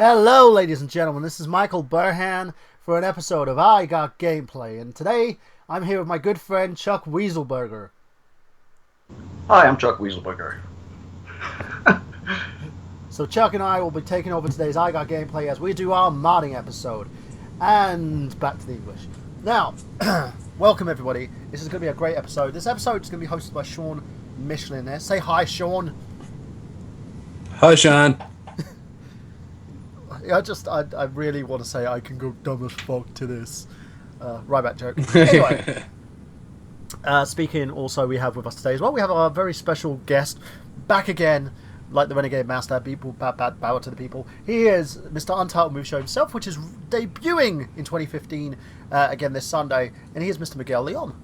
Hello, ladies and gentlemen. This is Michael Burhan for an episode of I Got Gameplay, and today I'm here with my good friend Chuck Weaselberger. Hi, I'm Chuck Weaselberger. So Chuck and I will be taking over today's I Got Gameplay as we do our modding episode. And back to the English. Now, welcome everybody. This is going to be a great episode. This episode is going to be hosted by Sean Michelin there. Say hi, Sean. Hi, Sean. I really want to say I can go dumb as fuck to this. Right back joke. Anyway. Speaking also we have with us today as well, we have our very special guest back again, like the Renegade Master. People bow to the people. He is Mr. Untitled Movie Show himself, which is debuting in 2015 again this Sunday, and he is Mr. Miguel Leon.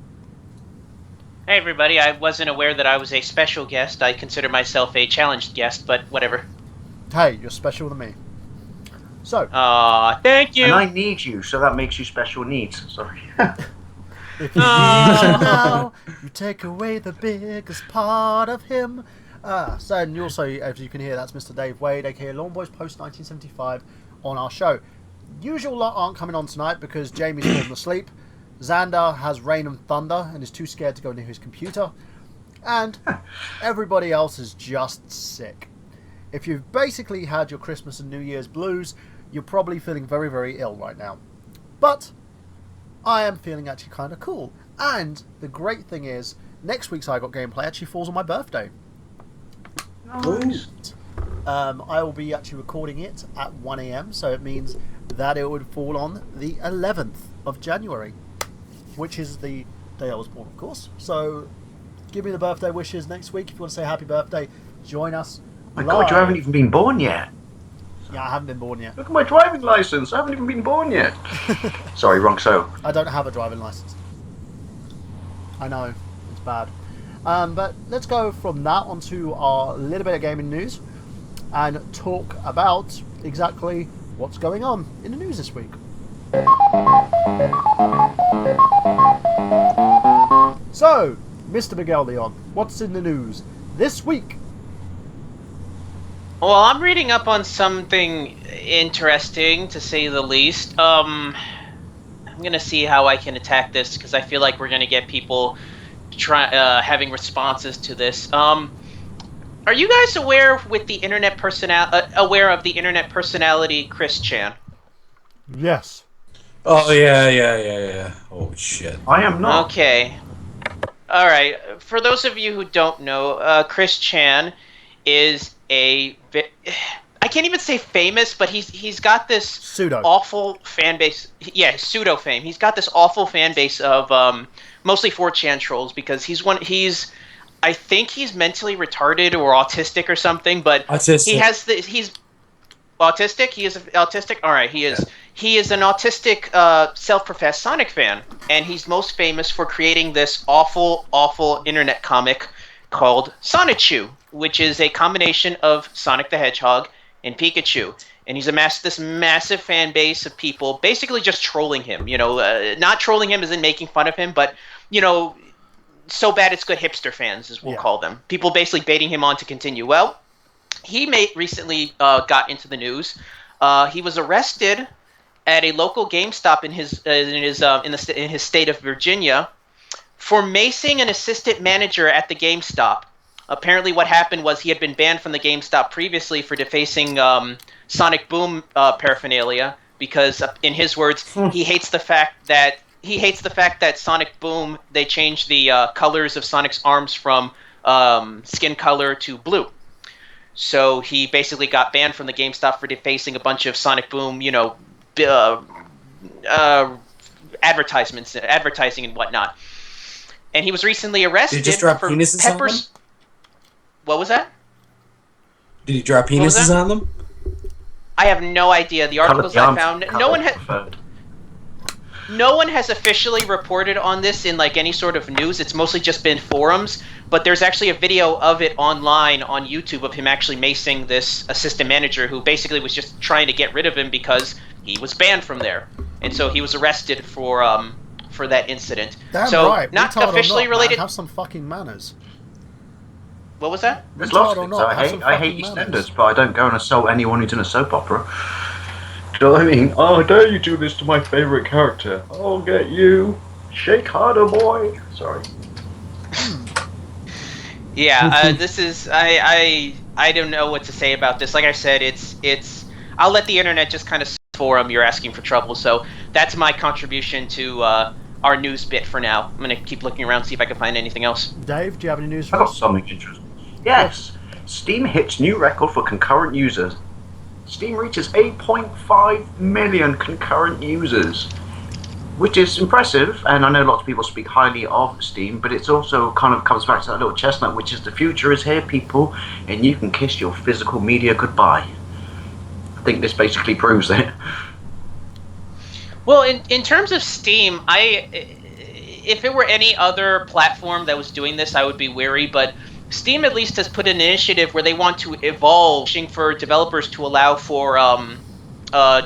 Hey everybody, I wasn't aware that I was a special guest. I consider myself a challenged guest, but whatever. Hey, you're special to me. So. Thank you. And I need you, so that makes you special needs. Sorry. If you need now, you take away the biggest part of him. So, and also, as you can hear, that's Mr. Dave Wade, aka Lawn Boys Post 1975, on our show. Usual lot aren't coming on tonight because Jamie's fallen asleep. Xander has rain and thunder and is too scared to go near his computer. And everybody else is just sick. If you've basically had your Christmas and New Year's blues, you're probably feeling very, very ill right now. But I am feeling actually kind of cool. And the great thing is, next week's I Got Gameplay actually falls on my birthday. Nice. I will be actually recording it at 1 AM, so it means that it would fall on the 11th of January, which is the day I was born, of course. So give me the birthday wishes next week. If you want to say happy birthday, join us. My God, you haven't even been born yet. Yeah, I haven't been born yet. Look at my driving license. I haven't even been born yet. Sorry, wrong show. I don't have a driving license. I know, it's bad. But let's go from that onto our little bit of gaming news and talk about exactly what's going on in the news this week. So, Mr. Miguel Leon, what's in the news this week? Well, I'm reading up on something interesting, to say the least. I'm gonna see how I can attack this because I feel like we're gonna get people having responses to this. Are you guys aware with the aware of the internet personality Chris Chan? Yes. Oh, yeah. Oh, shit. I am not. Okay. All right. For those of you who don't know, Chris Chan is I can't even say famous, but he's got this pseudo awful fan base. Yeah, pseudo fame. He's got this awful fan base of mostly 4chan trolls because I think he's mentally retarded or autistic or something, but Autistic. he's autistic. He is autistic. All right, he is. Yeah. He is an autistic, self-professed Sonic fan, and he's most famous for creating this awful internet comic called Sonichu, which is a combination of Sonic the Hedgehog and Pikachu. And he's amassed this massive fan base of people basically just trolling him. You know, not trolling him as in making fun of him, but, you know, so bad it's good hipster fans, as we'll call them. People basically baiting him on to continue. Well, he recently got into the news. He was arrested at a local GameStop in his state of Virginia for macing an assistant manager at the GameStop. Apparently what happened was he had been banned from the GameStop previously for defacing Sonic Boom paraphernalia because, in his words, he hates the fact that Sonic Boom, they changed the colors of Sonic's arms from skin color to blue. So he basically got banned from the GameStop for defacing a bunch of Sonic Boom, you know, advertising and whatnot. And he was recently arrested. Did he just drop penises on them? What was that? Did he drop penises on them? I have no idea. The articles I found, no one has officially reported on this in like any sort of news. It's mostly just been forums. But there's actually a video of it online on YouTube of him actually macing this assistant manager who basically was just trying to get rid of him because he was banned from there, and so he was arrested for that incident. Damn so right. not officially related. Have some fucking manners. What was that? There's lots of things. I hate EastEnders, but I don't go and assault anyone who's in a soap opera. Do you know what I mean? Oh, dare you do this to my favorite character? I'll get you. Shake harder, boy. Sorry. Yeah, this is I don't know what to say about this. Like I said, it's I'll let the internet just kind of forum. You're asking for trouble, so that's my contribution to our news bit for now. I'm gonna keep looking around, see if I can find anything else. Dave, do you have any news I for got us? something interesting. Yes, Steam hits new record for concurrent users. Steam reaches 8.5 million concurrent users, which is impressive. And I know lots of people speak highly of Steam, but it's also kind of comes back to that little chestnut, which is the future is here, people, and you can kiss your physical media goodbye. I think this basically proves it. Well, in terms of Steam, if it were any other platform that was doing this, I would be wary, but Steam at least has put an initiative where they want to evolve for developers to allow for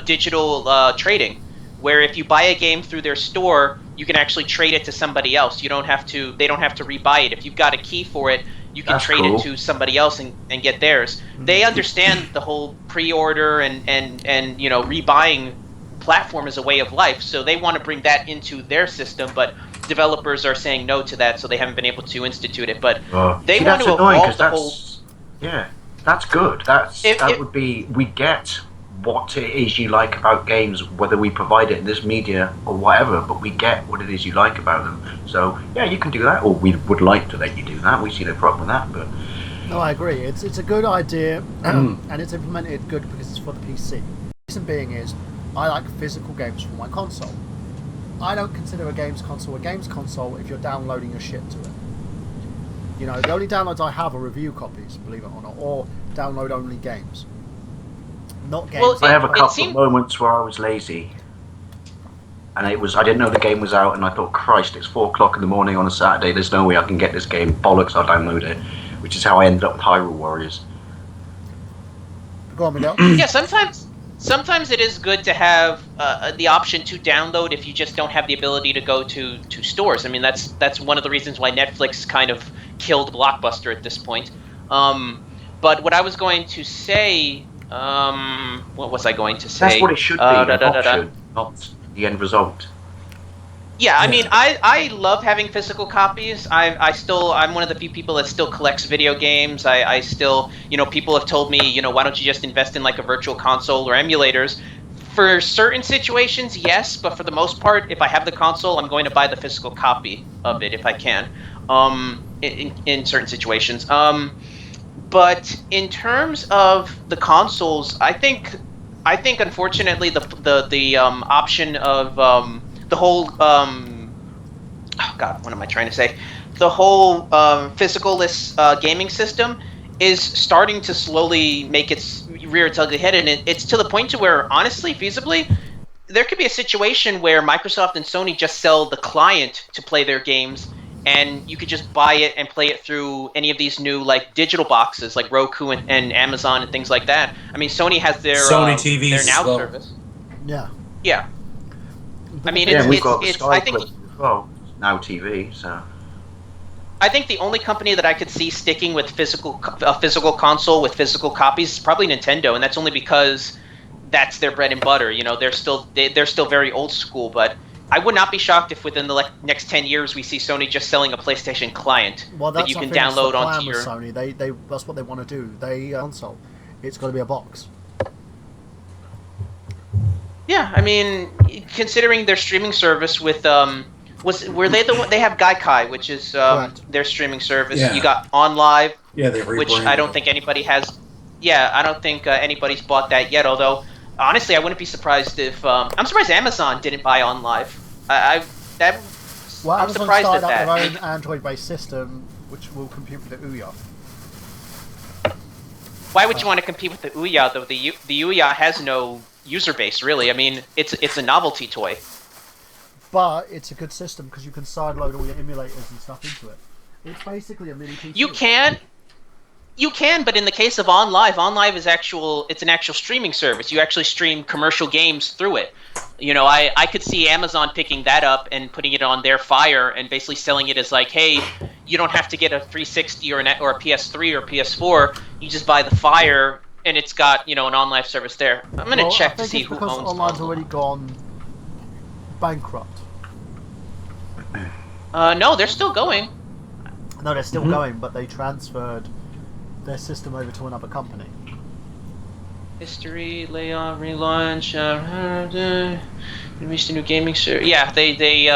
digital trading, where if you buy a game through their store, you can actually trade it to somebody else. They don't have to rebuy it. If you've got a key for it, you can trade it to somebody else and get theirs. They understand the whole pre-order and rebuying platform is a way of life, so they want to bring that into their system, but developers are saying no to that, so they haven't been able to institute it. But they want to evolve the whole. Yeah, that's good. Would be we get what it is you like about games, whether we provide it in this media or whatever, but we get what it is you like about them. So yeah, you can do that, or we would like to let you do that. We see no problem with that, but. No, I agree. It's a good idea, and it's implemented good because it's for the PC. The reason being is, I like physical games for my console. I don't consider a games console if you're downloading your shit to it. You know, the only downloads I have are review copies, believe it or not, or download-only games. Not games. Well, I have a couple of moments where I was lazy. And I didn't know the game was out, and I thought, Christ, it's 4 o'clock in the morning on a Saturday, there's no way I can get this game. Bollocks, I'll download it. Which is how I ended up with Hyrule Warriors. Go on, Miguel. Yeah, sometimes it is good to have the option to download if you just don't have the ability to go to stores. I mean, that's one of the reasons why Netflix kind of killed Blockbuster at this point. But what I was going to say, what was I going to say? That's what it should be, an option, not the end result. Yeah, I mean, I love having physical copies. I'm one of the few people that still collects video games. I still, people have told me, why don't you just invest in like a virtual console or emulators? For certain situations, yes, but for the most part, if I have the console, I'm going to buy the physical copy of it if I can. In certain situations. But in terms of the consoles, I think unfortunately the option of the whole oh god, what am I trying to say? The whole physicalless gaming system is starting to slowly make its rear its ugly head, and it's to the point to where, honestly, feasibly, there could be a situation where Microsoft and Sony just sell the client to play their games, and you could just buy it and play it through any of these new like digital boxes like Roku and Amazon and things like that. I mean, Sony has their Sony TVs their Now well. service. Yeah. Yeah. I mean, we've got it's Sky I think. Clip as well, Now TV, so. I think the only company that I could see sticking with a physical console with physical copies is probably Nintendo, and that's only because that's their bread and butter. They're still very old school, but I would not be shocked if within the next 10 years we see Sony just selling a PlayStation client that you can download onto your. Sony, they that's what they want to do. They console, it's got to be a box. Yeah, I mean, considering their streaming service with were they the one they have Gaikai, which is their streaming service. Yeah. You got OnLive, Yeah, they which I don't think anybody has. Yeah, I don't think anybody's bought that yet. Although, honestly, I wouldn't be surprised if I'm surprised Amazon didn't buy OnLive. I'm Amazon surprised started at up that. their own Android-based system, which will compete with the Ouya. Why would you want to compete with the Ouya though? The Ouya has no user base, really. I mean, it's a novelty toy. But it's a good system because you can sideload all your emulators and stuff into it. It's basically a mini PC. You can, but in the case of OnLive is it's an actual streaming service. You actually stream commercial games through it. I could see Amazon picking that up and putting it on their Fire and basically selling it as like, hey, you don't have to get a 360 or a PS3 or PS4. You just buy the Fire, and it's got an online service there. I'm gonna check to see who because owns online's Online. already gone bankrupt. No, they're still going. No, they're still going, but they transferred their system over to another company. History, layoff, relaunch, released a new gaming service. Yeah, they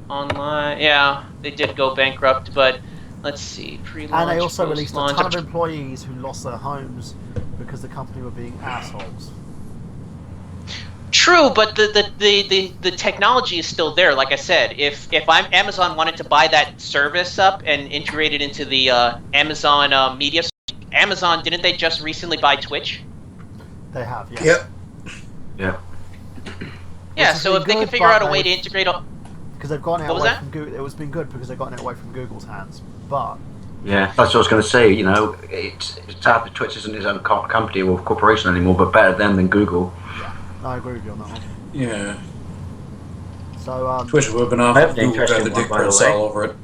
online. Yeah, they did go bankrupt, but let's see, pre-launch. And they also released a post-launch. ton of employees who lost their homes because the company were being assholes. True, but the technology is still there. Like I said, if Amazon wanted to buy that service up and integrate it into the Amazon media, Amazon, didn't they just recently buy Twitch? They have, yes. Yep. Yeah. Yeah, has so been if they can good, figure but out a way they- to integrate all... Because they've gotten it What was away that? from Google. It was been good because they've gotten it away from Google's hands. But Yeah, that's what I was going to say. It's sad that Twitch isn't his own company or corporation anymore, but better them than Google. I agree with you on that one. Yeah. So, Twitch would have been off I have if an Google got the interesting dick one, by the prints way. all over it.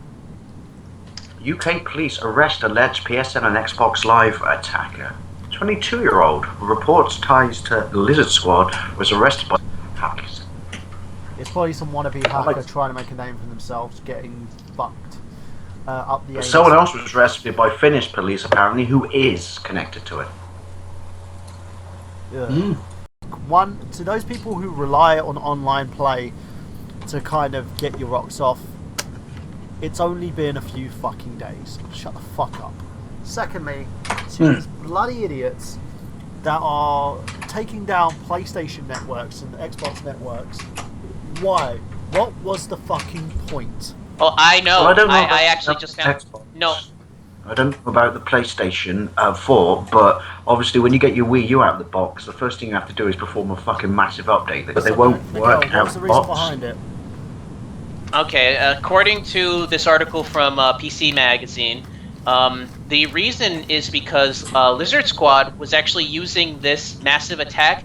UK police arrest alleged PSN and Xbox Live attacker. 22-year-old who reports ties to Lizard Squad was arrested by hackers. it's probably some wannabe hacker like- trying to make a name for themselves, getting fucked up the. anus. Someone else was arrested by Finnish police, apparently, who is connected to it. Yeah. One to those people who rely on online play to kind of get your rocks off. It's only been a few fucking days. Shut the fuck up. Secondly, to these bloody idiots that are taking down PlayStation networks and Xbox networks. Why? What was the fucking point? Oh, I know. Well, I don't know. I about actually the just found... Xbox. No. I don't know about the PlayStation 4, but obviously when you get your Wii U out of the box, the first thing you have to do is perform a fucking massive update. But they won't work Miguel, out what's the the reason box. behind it? Okay, according to this article from PC Magazine, the reason is because Lizard Squad was actually using this massive attack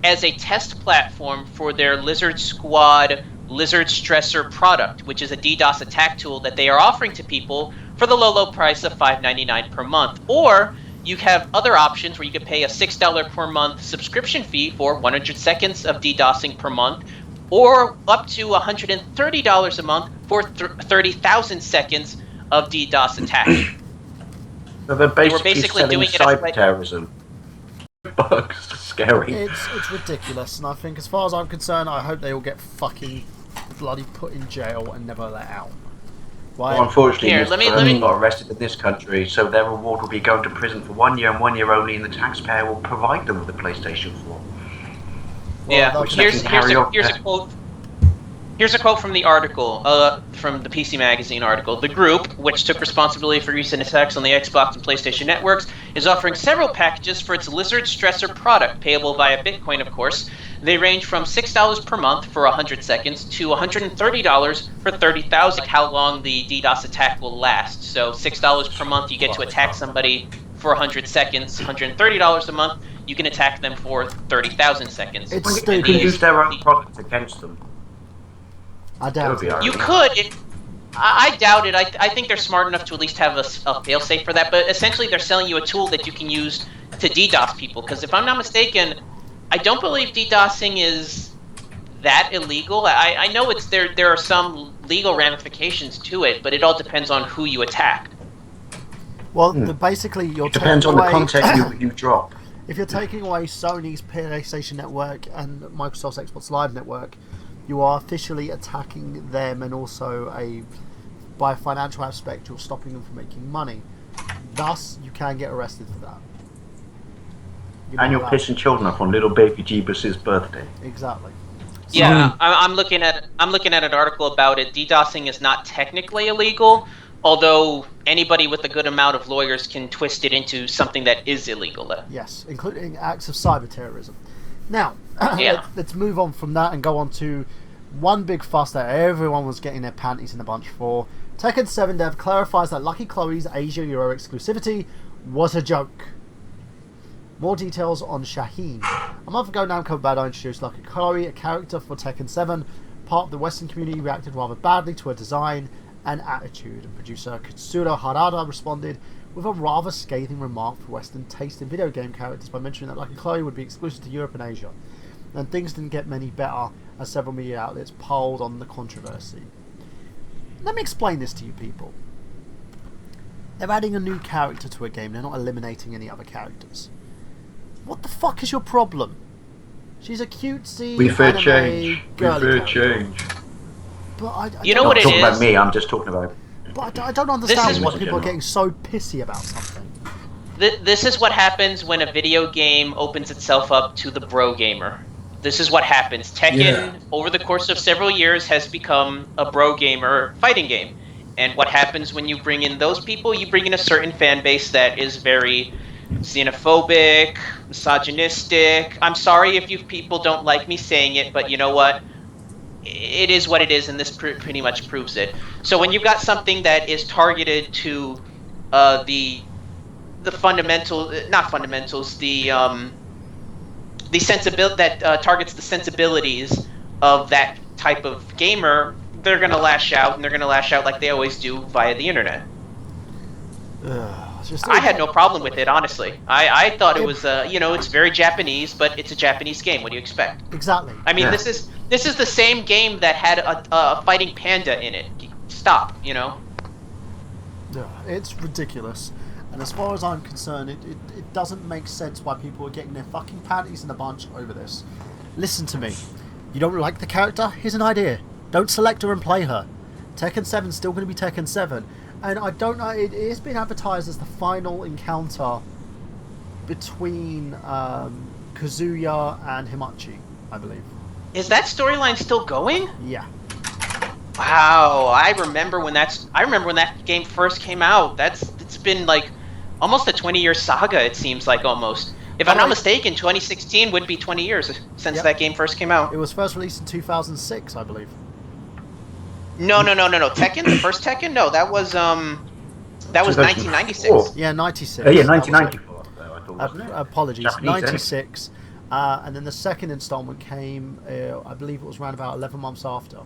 as a test platform for their Lizard Squad Lizard Stressor product, which is a DDoS attack tool that they are offering to people for the low price of $5.99 per month. Or you have other options where you could pay a $6 per month subscription fee for 100 seconds of DDoSing per month, or up to $130 a month for 30,000 seconds of DDoS attack. So they're basically, basically selling doing it as cyber like- terrorism. Bugs, scary. It's ridiculous, and I think, as far as I'm concerned, I hope they all get fucking bloody put in jail and never let out. Right? Well, unfortunately, Here, Mr. let me- Burns got arrested in this country, so their reward will be going to prison for 1 year and 1 year only, and the taxpayer will provide them with a PlayStation 4. Yeah, they'll Which here's they can carry on. a quote. Here's a quote from the article, from the PC Magazine article. The group, which took responsibility for recent attacks on the Xbox and PlayStation networks, is offering several packages for its Lizard Stressor product, payable via Bitcoin, of course. They range from $6 per month for 100 seconds to $130 for 30,000. How long the DDoS attack will last? So $6 per month, you get to attack somebody for 100 seconds. $130 a month, you can attack them for 30,000 seconds. It's Well, stupid. you can use their own product against them. I That would doubt be it. alright. You could. I doubt it. I think they're smart enough to at least have a failsafe for that. But essentially, they're selling you a tool that you can use to DDoS people. Because if I'm not mistaken, I don't believe DDoSing is that illegal. I know it's there are some legal ramifications to it, but it all depends on who you attack. Well, basically, you're Depends taking on the away, content you drop. If you're taking away Sony's PlayStation Network and Microsoft's Xbox Live Network, you are officially attacking them, and also by a financial aspect, you're stopping them from making money. Thus, you can get arrested for that. And you're pissing children off on little baby Jeebus' birthday. Exactly. Yeah, I'm looking at an article about it. DDoSing is not technically illegal, although anybody with a good amount of lawyers can twist it into something that is illegal. Yes, including acts of cyber terrorism. Now, Yeah. let's move on from that and go on to one big fuss that everyone was getting their panties in a bunch for. Tekken 7 dev clarifies that Lucky Chloe's Asia Euro exclusivity was a joke. More details on Shaheen. A month ago, Namco Bandai introduced Lucky Chloe, a character for Tekken 7. Part of the Western community reacted rather badly to her design and attitude, and producer Katsuro Harada responded with a rather scathing remark for Western taste in video game characters by mentioning that Lucky Chloe would be exclusive to Europe and Asia. And things didn't get many better as several media outlets polled on the controversy. Let me explain this to you people. They're adding a new character to a game, they're not eliminating any other characters. What the fuck is your problem? She's a cutesy, We fear anime, change. We girly fear character. change. But I You know don't- what I'm it talking is? about me. I'm just talking about. But I don't understand is why what- people are getting so pissy about something. This is what happens when a video game opens itself up to the bro gamer. This is what happens. Tekken, Yeah. over the course of several years, has become a bro gamer fighting game. And what happens when you bring in those people? You bring in a certain fan base that is very xenophobic, misogynistic. I'm sorry if you people don't like me saying it, but you know what? It is what it is, and this pretty much proves it. So when you've got something that is targeted to the fundamental, not fundamentals, the sensibility that targets the sensibilities of that type of gamer, they're gonna lash out, and they're gonna lash out like they always do via the internet. It's just- I had no problem with it, honestly. I thought it was, it's very Japanese, but it's a Japanese game. What do you expect? Exactly. I mean, Yeah. this is the same game that had a fighting panda in it. Stop, you know. Yeah, it's ridiculous. And as far as I'm concerned, it doesn't make sense why people are getting their fucking panties in a bunch over this. Listen to me. You don't like the character? Here's an idea. Don't select her and play her. Tekken 7's still going to be Tekken 7. And I don't know, it has been advertised as the final encounter between Kazuya and Himachi, I believe. Is that storyline still going? Yeah. Wow, I remember when that game first came out. It's been like almost a 20-year saga. It seems like almost. If I'm not mistaken, 2016 would be 20 years since Yep. that game first came out. It was first released in 2006, I believe. No. Tekken, the first Tekken? No, that was 1996. Yeah, 96. Yeah, That was it. 1994. I thought, wasn't it? Apologies, Japanese, eh? 96. And then the second installment came, I believe it was around about 11 months after.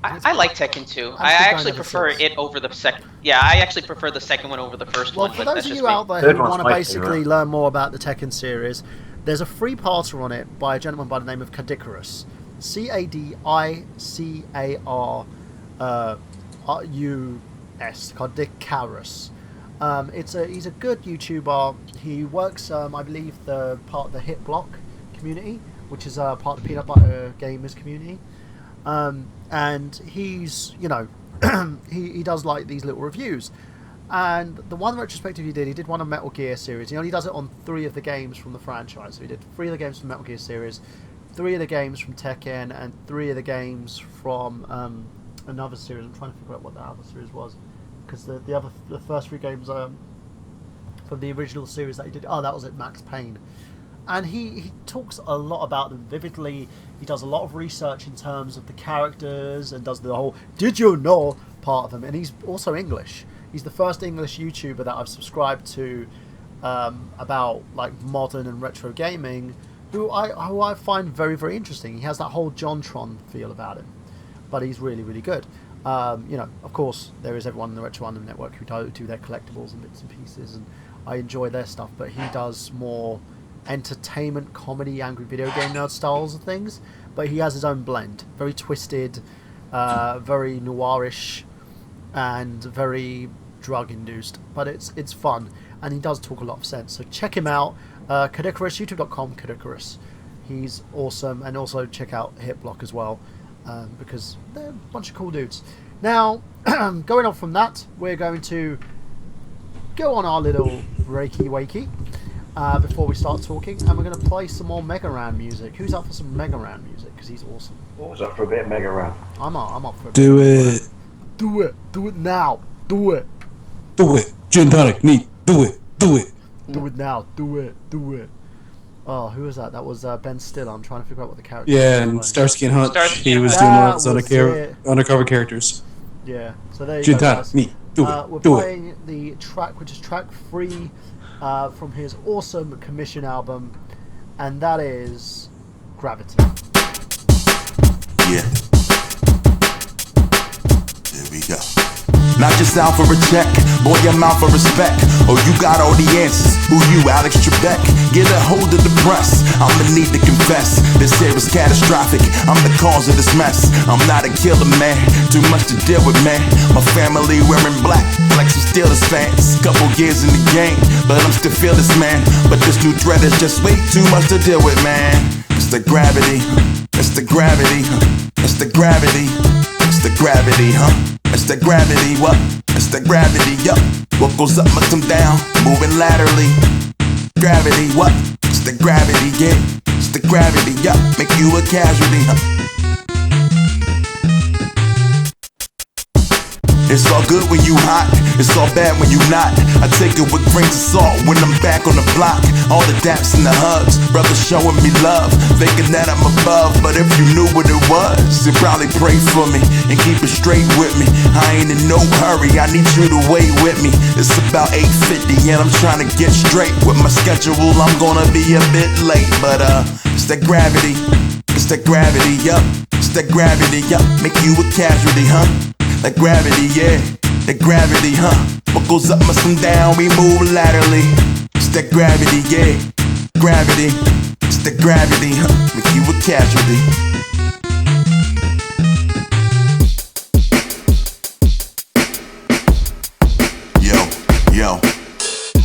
I like Tekken 2. I still actually going ever prefer since. it over the second. Yeah, I actually prefer the second one over the first Well, one. for but those that's of just you me. out there Third who one's want to my basically favourite. learn more about the Tekken series, there's a free parter on it by a gentleman by the name of Cadicarus. Cadicarus. Cadicarus. He's a good YouTuber. He works, I believe, the part of the Hit Block community, which is part of the Peanut Butter Gamers community. And he's, he does like these little reviews. And the one retrospective he did one on Metal Gear series. He only does it on 3 of the games from the franchise. So he did 3 of the games from Metal Gear series, 3 of the games from Tekken, and 3 of the games from another series. I'm trying to figure out what the other series was, because the first 3 games from the original series that he did. Oh, that was it, Max Payne. And he talks a lot about them vividly. He does a lot of research in terms of the characters and does the whole "did you know" part of them. And he's also English. He's the first English YouTuber that I've subscribed to about like modern and retro gaming, who I find very, very interesting. He has that whole JonTron feel about him, but he's really, really good. Of course, there is everyone in the Retro Random Network who do their collectibles and bits and pieces, and I enjoy their stuff, but he does more entertainment, comedy, angry video game nerd styles of things, but he has his own blend. Very twisted, very noirish, and very drug-induced, but it's fun, and he does talk a lot of sense, so check him out. Cadicarus, youtube.com, Cadicarus. He's awesome, and also check out Hitblock as well, because they're a bunch of cool dudes. Now, going on from that, we're going to go on our little breaky wakey before we start talking, and we're going to play some more Mega Ran music. Who's up for some Mega Ran music? Because he's awesome. What was up for a bit of Mega Ran? I'm up for a Do it. Do it now. Do it. Do it. Gin tonic. Neat. Do it. Do it. Do it now. Do it. Oh, who was that? That was Ben Stiller. I'm trying to figure out what the character Yeah, was. and Starsky and Hutch. Starsky He and was Hutch. doing one of That those was undercover characters. Yeah. So there you Gin go, tonic. guys. Neat. Do We're it. Do it. playing the track, which is track 3 from his awesome commission album, and that is Gravity. Yeah. There we go. Not just out for a check, boy, I'm out for respect. Oh, you got all the answers. Who you, Alex Trebek? Get a hold of the press. I'ma need to confess, this here is catastrophic. I'm the cause of this mess. I'm not a killer, man. Too much to deal with, man. My family wearing black, like some Steelers fans. Couple years in the game, but I'm still fearless, man. But this new threat is just way too much to deal with, man. It's the gravity. It's the gravity. It's the gravity. It's the gravity, huh? It's the gravity, what? It's the gravity, yup. What goes up must come down, moving laterally. Gravity, what? It's the gravity, yeah. It's the gravity, yup. Make you a casualty, huh? It's all good when you hot, it's all bad when you not. I take it with grains of salt when I'm back on the block. All the daps and the hugs, brothers showing me love, thinking that I'm above. But if you knew what it was, you'd probably pray for me and keep it straight with me. I ain't in no hurry, I need you to wait with me. It's about 8:50 and I'm trying to get straight with my schedule. I'm gonna be a bit late, but it's that gravity. It's that gravity, yup. It's that gravity, yup. Make you a casualty, huh? Like gravity, yeah, that gravity, huh? What goes up must come down, we move laterally. It's that gravity, yeah, gravity. It's that gravity, huh? Make you a casualty. Yo.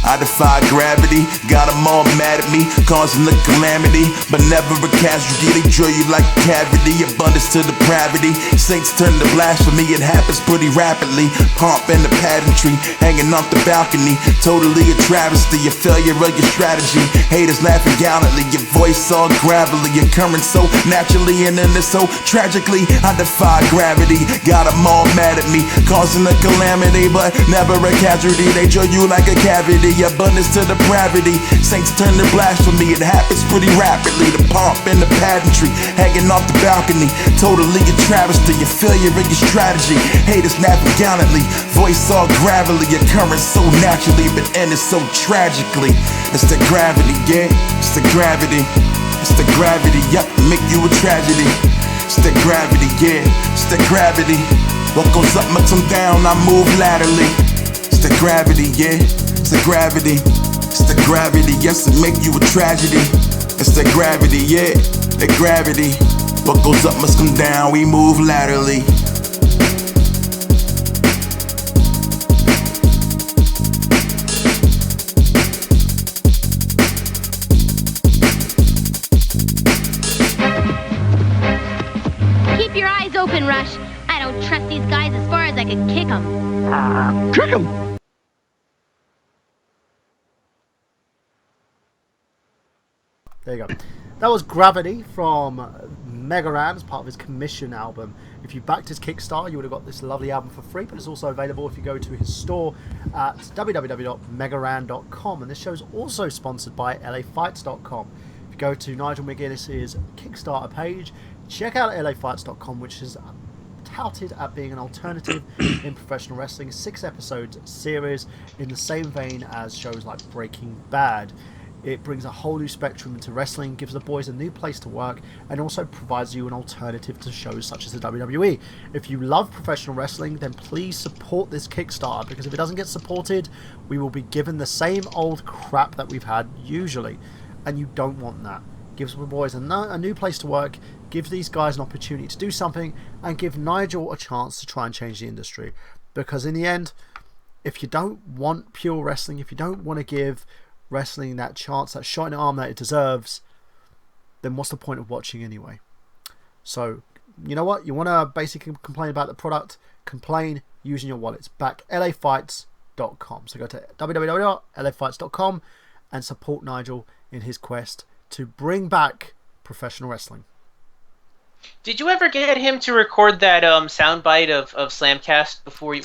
I defy gravity, got them all mad at me, causing a calamity, but never a casualty. They drill you like a cavity, abundance to depravity. Saints turn to blasphemy, it happens pretty rapidly. Pomp and the pageantry, hanging off the balcony, totally a travesty, a failure of your strategy. Haters laughing gallantly, your voice all gravelly, occurring so naturally and then it's so tragically. I defy gravity, got them all mad at me, causing a calamity, but never a casualty. They drill you like a cavity, abundance to depravity. Saints turn to blasphemy, it happens pretty rapidly. The pomp and the pageantry, hanging off the balcony, totally a travesty, a failure of your strategy. Haters napping gallantly, voice all gravelly, occurring so naturally, but ending so tragically. It's the gravity, yeah, it's the gravity. It's the gravity, yup, make you a tragedy. It's the gravity, yeah, it's the gravity. What goes up must come down, I move laterally. It's the gravity, yeah, it's the gravity. It's the gravity, yes, it make you a tragedy. It's the gravity, yeah, the gravity. What goes up must come down, we move laterally. Keep your eyes open, Rush. I don't trust these guys as far as I can kick them. Kick him! There you go. That was Gravity from Mega Ran as part of his commission album. If you backed his Kickstarter, you would have got this lovely album for free, but it's also available if you go to his store at www.megaran.com. And this show is also sponsored by lafights.com. If you go to Nigel McGuinness's Kickstarter page, check out lafights.com, which is touted at being an alternative in professional wrestling 6-episode series in the same vein as shows like Breaking Bad. It brings a whole new spectrum into wrestling, gives the boys a new place to work, and also provides you an alternative to shows such as the WWE. If you love professional wrestling, then please support this Kickstarter, because if it doesn't get supported, we will be given the same old crap that we've had usually, and you don't want that. Gives the boys a new place to work, gives these guys an opportunity to do something, and give Nigel a chance to try and change the industry. Because in the end, if you don't want pure wrestling, if you don't want to give wrestling that chance, that shot in the arm that it deserves, then what's the point of watching anyway? So, you know what? You want to basically complain about the product, complain using your wallets. Back lafights.com. So go to www.lafights.com and support Nigel in his quest to bring back professional wrestling. Did you ever get him to record that soundbite of Slamcast before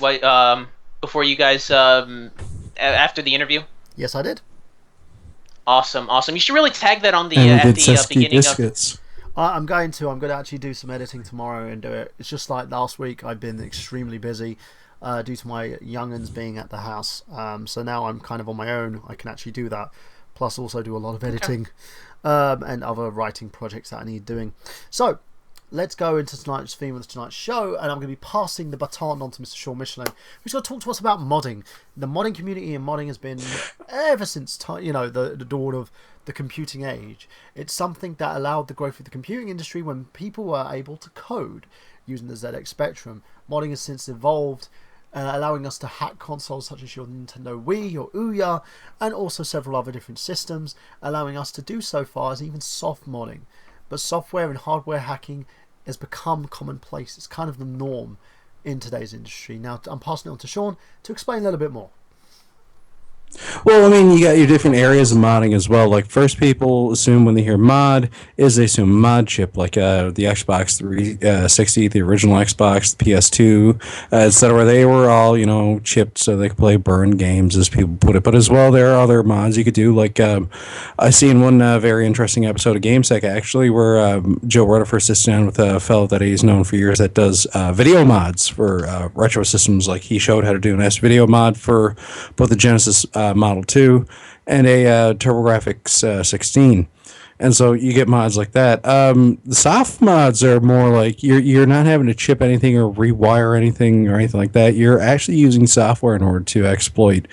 you guys after the interview? Yes, I did. Awesome. You should really tag that on the And at with the Sesky beginning biscuits. I'm going to actually do some editing tomorrow and do it. It's just like last week I've been extremely busy due to my young'uns being at the house. So now I'm kind of on my own. I can actually do that. Plus also do a lot of editing and other writing projects that I need doing. So let's go into tonight's theme of tonight's show, and I'm going to be passing the baton on to Mr. Sean Michelin, who's going to talk to us about modding. The modding community and modding has been ever since the dawn of the computing age. It's something that allowed the growth of the computing industry when people were able to code using the ZX Spectrum. Modding has since evolved, allowing us to hack consoles such as your Nintendo Wii, your Ouya, and also several other different systems, allowing us to do so far as even soft modding. But software and hardware hacking has become commonplace. It's kind of the norm in today's industry. Now, I'm passing it on to Sean to explain a little bit more. Well, I mean, you got your different areas of modding as well. Like, first people assume when they hear mod is they assume mod chip, like the Xbox 360, the original Xbox, the PS2, etc. They were all, chipped so they could play burn games, as people put it. But as well, there are other mods you could do. Like, I seen one very interesting episode of GameSec, actually, where Joe Rutherford sits down with a fellow that he's known for years that does video mods for retro systems. Like, he showed how to do an S-video mod for both the Genesis Model 2 and a TurboGrafx 16. And so you get mods like that. The soft mods are more like you're not having to chip anything or rewire anything or anything like that. You're actually using software in order to exploit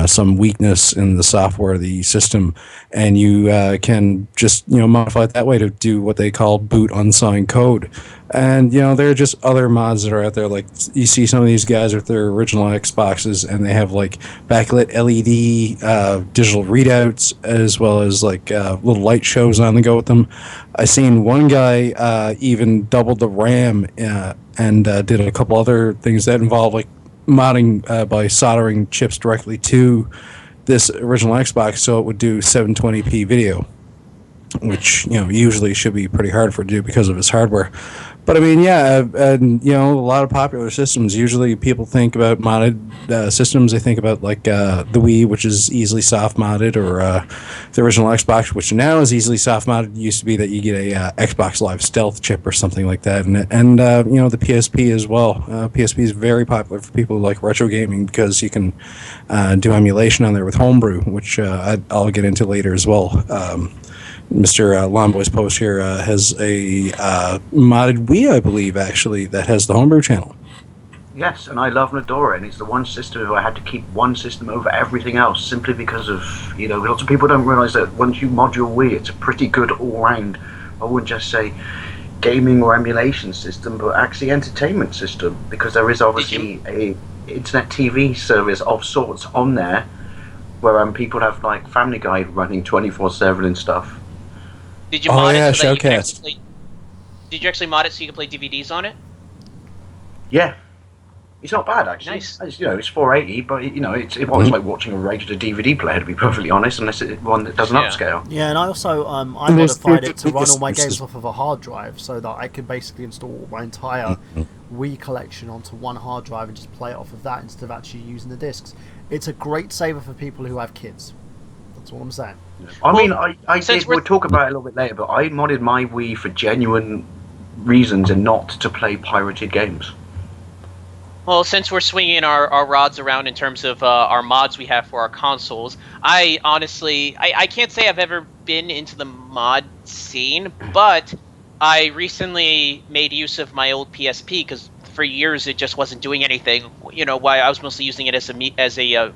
some weakness in the software of the system, and you can just modify it that way to do what they call boot unsigned code. And there are just other mods that are out there. Like, you see some of these guys with their original Xboxes, and they have like backlit LED digital readouts, as well as like little light shows on the go with them. I seen one guy even doubled the RAM and did a couple other things that involve like modding by soldering chips directly to this original Xbox, so it would do 720p video, which usually should be pretty hard for it to do because of its hardware. But I mean, yeah, and a lot of popular systems. Usually, people think about modded systems. They think about like the Wii, which is easily soft modded, or the original Xbox, which now is easily soft modded. It used to be that you get a Xbox Live Stealth chip or something like that, and the PSP as well. PSP is very popular for people who like retro gaming because you can do emulation on there with Homebrew, which I'll get into later as well. Mr. Lomboy's post here has a modded Wii, I believe, actually, that has the Homebrew channel. Yes, and I love and adore it, and it's the one system where I had to keep one system over everything else, simply because of, lots of people don't realise that once you mod your Wii, it's a pretty good all-round, I wouldn't just say gaming or emulation system, but actually entertainment system, because there is obviously a internet TV service of sorts on there, where people have, like, Family Guy running 24/7 and stuff. Did you mod it so that Showcast. Did you actually mod it so you can play DVDs on it? Yeah, it's not bad actually. Nice. It's 480, but it was like watching a regular DVD player, to be perfectly honest, unless it's one that doesn't upscale. Yeah, and I also I modified it to run all my games off of a hard drive, so that I could basically install my entire Wii collection onto one hard drive and just play it off of that instead of actually using the discs. It's a great saver for people who have kids. That's all I'm saying. We'll talk about it a little bit later, but I modded my Wii for genuine reasons and not to play pirated games. Well, since we're swinging our rods around in terms of our mods we have for our consoles, I honestly can't say I've ever been into the mod scene, but I recently made use of my old PSP because for years it just wasn't doing anything. Why I was mostly using it as a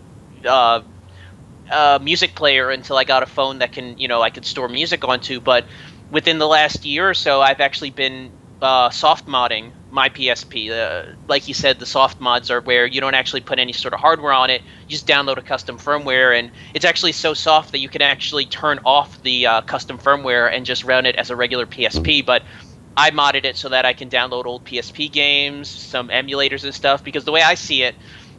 music player until I got a phone that can, I could store music onto. But within the last year or so, I've actually been soft modding my PSP. Like you said, the soft mods are where you don't actually put any sort of hardware on it. You just download a custom firmware, and it's actually so soft that you can actually turn off the custom firmware and just run it as a regular PSP. But I modded it so that I can download old PSP games, some emulators and stuff, because the way I see it,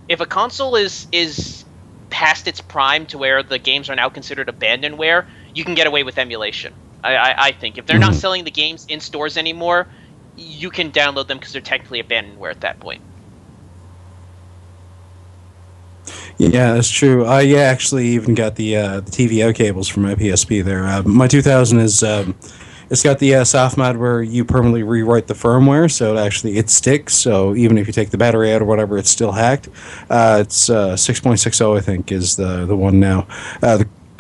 if a console is past its prime to where the games are now considered abandonware, you can get away with emulation. I think if they're not selling the games in stores anymore, you can download them because they're technically abandonware at that point. Yeah, that's true. I actually even got the TVO cables for my PSP there. My 2000 is it's got the soft mod where you permanently rewrite the firmware, so it sticks. So even if you take the battery out or whatever, it's still hacked. It's 6.60, I think, is the one now.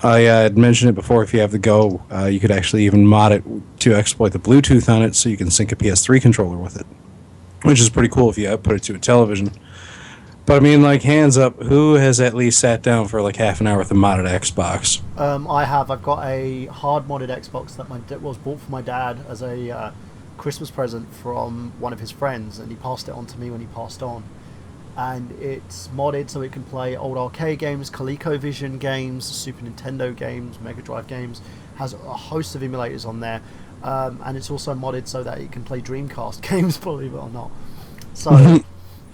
I had mentioned it before. If you have the Go, you could actually even mod it to exploit the Bluetooth on it, so you can sync a PS3 controller with it, which is pretty cool if you output it to a television. But I mean, like, hands up, who has at least sat down for like half an hour with a modded Xbox? I have. I've got a hard modded Xbox that was bought for my dad as a Christmas present from one of his friends, and he passed it on to me when he passed on. And it's modded so it can play old arcade games, ColecoVision games, Super Nintendo games, Mega Drive games. Has a host of emulators on there, and it's also modded so that it can play Dreamcast games, believe it or not. So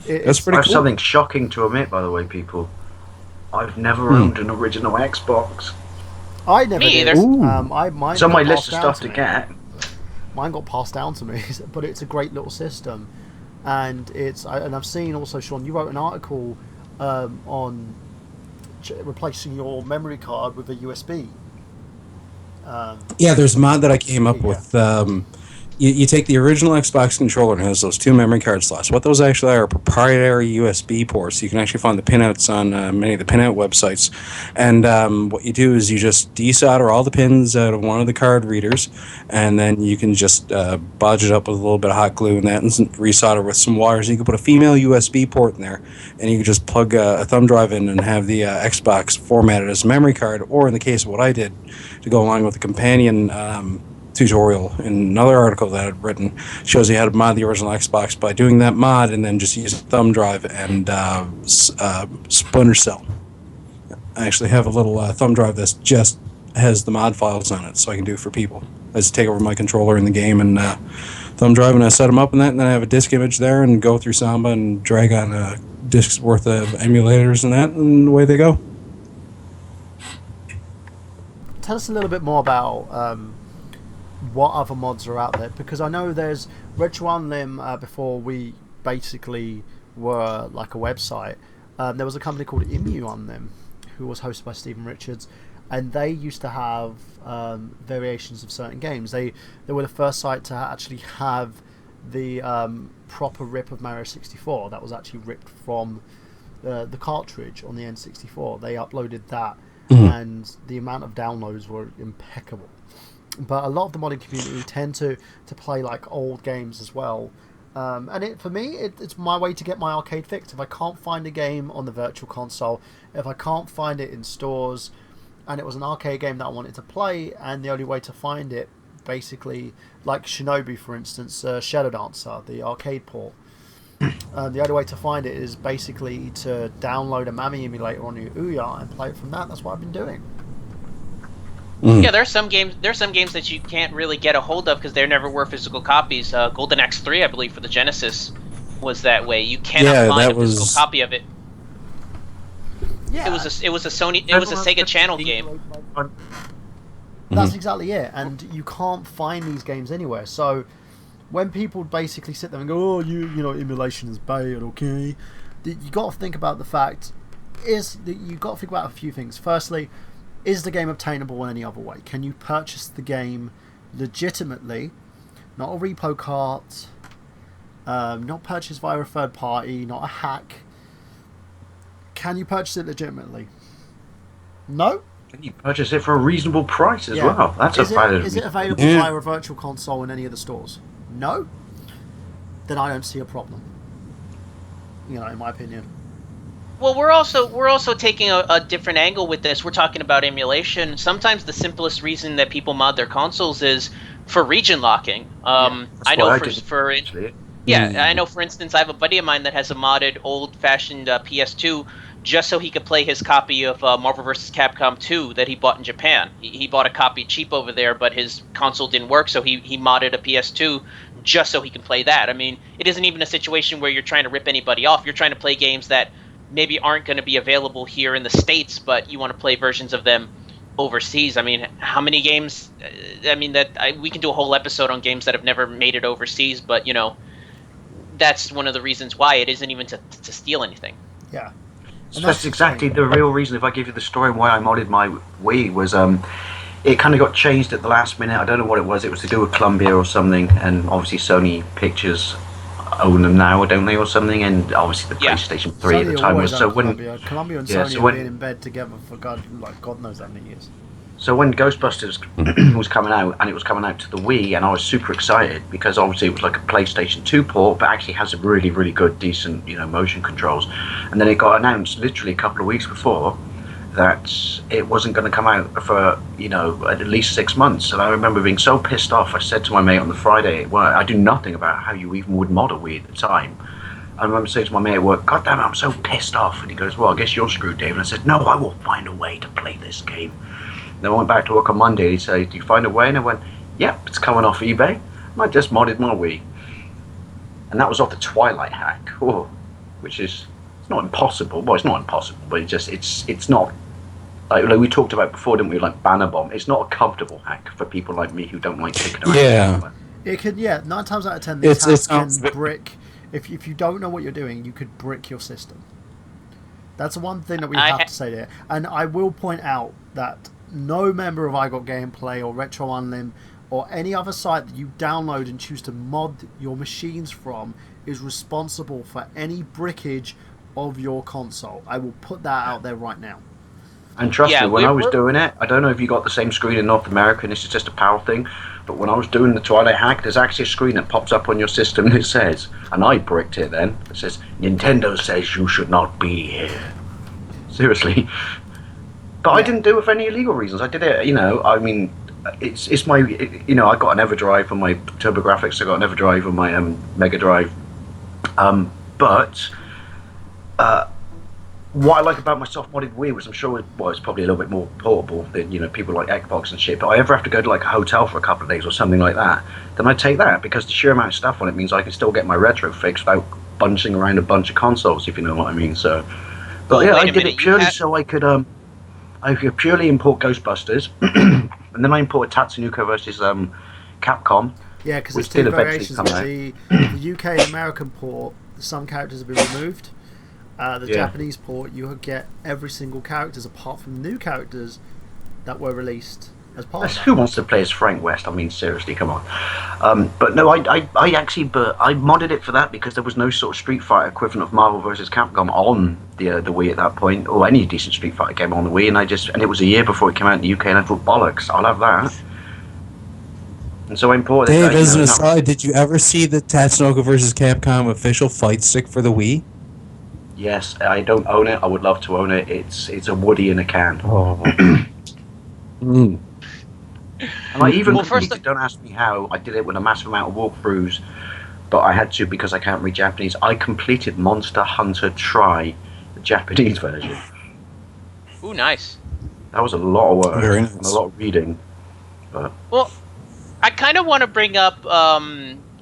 That's pretty I have cool. something shocking to admit, by the way, people. I've never owned an original Xbox. I never Me did. either. Mine It's on got my list passed of down stuff to to me. get. Mine got passed down to me, but it's a great little system, and I've seen also, Sean, you wrote an article on replacing your memory card with a USB. Yeah, there's a mod that I came up with. You take the original Xbox controller and it has those two memory card slots. What those actually are proprietary USB ports. You can actually find the pinouts on many of the pinout websites. And what you do is you just desolder all the pins out of one of the card readers, and then you can just bodge it up with a little bit of hot glue and that, and resolder with some wires. You can put a female USB port in there, and you can just plug a thumb drive in and have the Xbox formatted as a memory card, or in the case of what I did, to go along with the companion tutorial in another article that I'd written, shows you how to mod the original Xbox by doing that mod and then just use a thumb drive and Splinter Cell. I actually have a little thumb drive that just has the mod files on it, so I can do it for people. I just take over my controller in the game and thumb drive, and I set them up in that, and then I have a disk image there and go through Samba and drag on a disk's worth of emulators and that, and away they go. Tell us a little bit more about what other mods are out there, because I know there's Retro Unlim. Before we basically were like a website, there was a company called Imu Unlim, who was hosted by Stephen Richards, and they used to have variations of certain games. They were the first site to actually have the proper rip of Mario 64 that was actually ripped from the cartridge on the N64. They uploaded that, and the amount of downloads were impeccable. But a lot of the modding community tend to play like old games as well, and for me it's my way to get my arcade fix. If I can't find a game on the virtual console, if I can't find it in stores, and it was an arcade game that I wanted to play, and the only way to find it, basically, like Shinobi for instance, Shadow Dancer, the arcade port, the only way to find it is basically to download a MAMI emulator on your Ouya and play it from that. That's what I've been doing. Yeah, there's some games that you can't really get a hold of because there never were physical copies. Golden Axe 3, I believe, for the Genesis was that way. You cannot find a physical copy of it. Yeah, It was a Sega Channel game. That's exactly it, and you can't find these games anywhere. So when people basically sit there and go, "Oh, you know, emulation is bad," okay, you got to think about the fact is that you got to think about a few things. Firstly, is the game obtainable in any other way? Can you purchase the game legitimately, not a repo cart, not purchased via a third party, not a hack? Can you purchase it legitimately? No? Can you purchase it for a reasonable price as well? That's is a valid. Is it available via a virtual console in any of the stores? No? Then I don't see a problem. You know, in my opinion. Well, we're also taking a different angle with this. We're talking about emulation. Sometimes the simplest reason that people mod their consoles is for region locking. I know I know, for instance, I have a buddy of mine that has a modded old-fashioned PS2 just so he could play his copy of Marvel vs. Capcom 2 that he bought in Japan. He bought a copy cheap over there, but his console didn't work, so he modded a PS2 just so he can play that. I mean, it isn't even a situation where you're trying to rip anybody off. You're trying to play games that maybe aren't going to be available here in the States, but you want to play versions of them overseas. I mean, how many games? We can do a whole episode on games that have never made it overseas, but you know, that's one of the reasons why it isn't even to steal anything. Yeah. So that's exactly the real reason. If I give you the story why I modded my Wii was, it kind of got changed at the last minute. I don't know what it was. It was to do with Columbia or something, and obviously Sony Pictures own them now, don't they, or something? And obviously the Yeah. PlayStation 3 at Sony the time always was so owned when. Columbia and Yeah, Sony so have when- been in bed together for God knows how many years. So when Ghostbusters was coming out, and it was coming out to the Wii, and I was super excited because obviously it was like a PlayStation 2 port, but actually has a really, really good, decent, motion controls. And then it got announced literally a couple of weeks before that it wasn't going to come out for at least 6 months. And I remember being so pissed off. I said to my mate on the Friday at work, I do nothing about how you even would mod a Wii at the time. I remember saying to my mate at work, God damn it, I'm so pissed off. And he goes, well, I guess you're screwed, Dave. And I said, no, I will find a way to play this game. Then I went back to work on Monday, and he said, do you find a way? And I went, yep, it's coming off eBay. And I just modded my Wii. And that was off the Twilight hack, which is, it's not impossible. Well, it's not impossible, but it's not, like we talked about before, didn't we, like Banner Bomb. It's not a comfortable hack for people like me who don't like taking around. Yeah. It could, 9 times out of 10, this It hack sounds can bit- brick. If you don't know what you're doing, you could brick your system. That's one thing that we I have ha- to say there. And I will point out that no member of I Got Gameplay or Retro Unlim or any other site that you download and choose to mod your machines from is responsible for any brickage of your console. I will put that out there right now. And trust Yeah, me, when I was we're- doing it, I don't know if you got the same screen in North America, and this is just a PAL thing, but when I was doing the Twilight hack, there's actually a screen that pops up on your system that says, and I bricked it then, it says, Nintendo says you should not be here. Seriously. But I didn't do it for any illegal reasons. I did it, I mean, it's my, I got an EverDrive on my TurboGrafx, I got an EverDrive on my Mega Drive, but what I like about my soft modded Wii was I'm sure it's probably a little bit more portable than people like Xbox and shit. But I ever have to go to like a hotel for a couple of days or something like that, then I take that because the sheer amount of stuff on it means I can still get my retro fix without bunching around a bunch of consoles, if you know what I mean. So, but Well, yeah, wait I a did minute, it you purely had- so I could purely import Ghostbusters, and then I imported Tatsunoko versus Capcom. Yeah, because Which there's two did eventually variations. come out. The UK and American port, some characters have been removed. The Yeah. Japanese port, you get every single characters apart from the new characters that were released as part of that. Who wants to play as Frank West? I mean, seriously, come on. But no, I modded it for that because there was no sort of Street Fighter equivalent of Marvel vs. Capcom on the Wii at that point, or any decent Street Fighter game on the Wii, and it was a year before it came out in the UK, and I thought, bollocks, I'll have that. And so I imported Dave, that. as an that- aside, did you ever see the Tatsunoko vs. Capcom official fight stick for the Wii? Yes, I don't own it. I would love to own it. It's a Woody in a can. Oh. Mm. And I even Well, first completed, don't ask me how, I did it with a massive amount of walkthroughs, but I had to because I can't read Japanese. I completed Monster Hunter Tri, the Japanese version. Ooh, nice. That was a lot of work Very and a nice. lot of reading. But Well, I kind of want to bring up.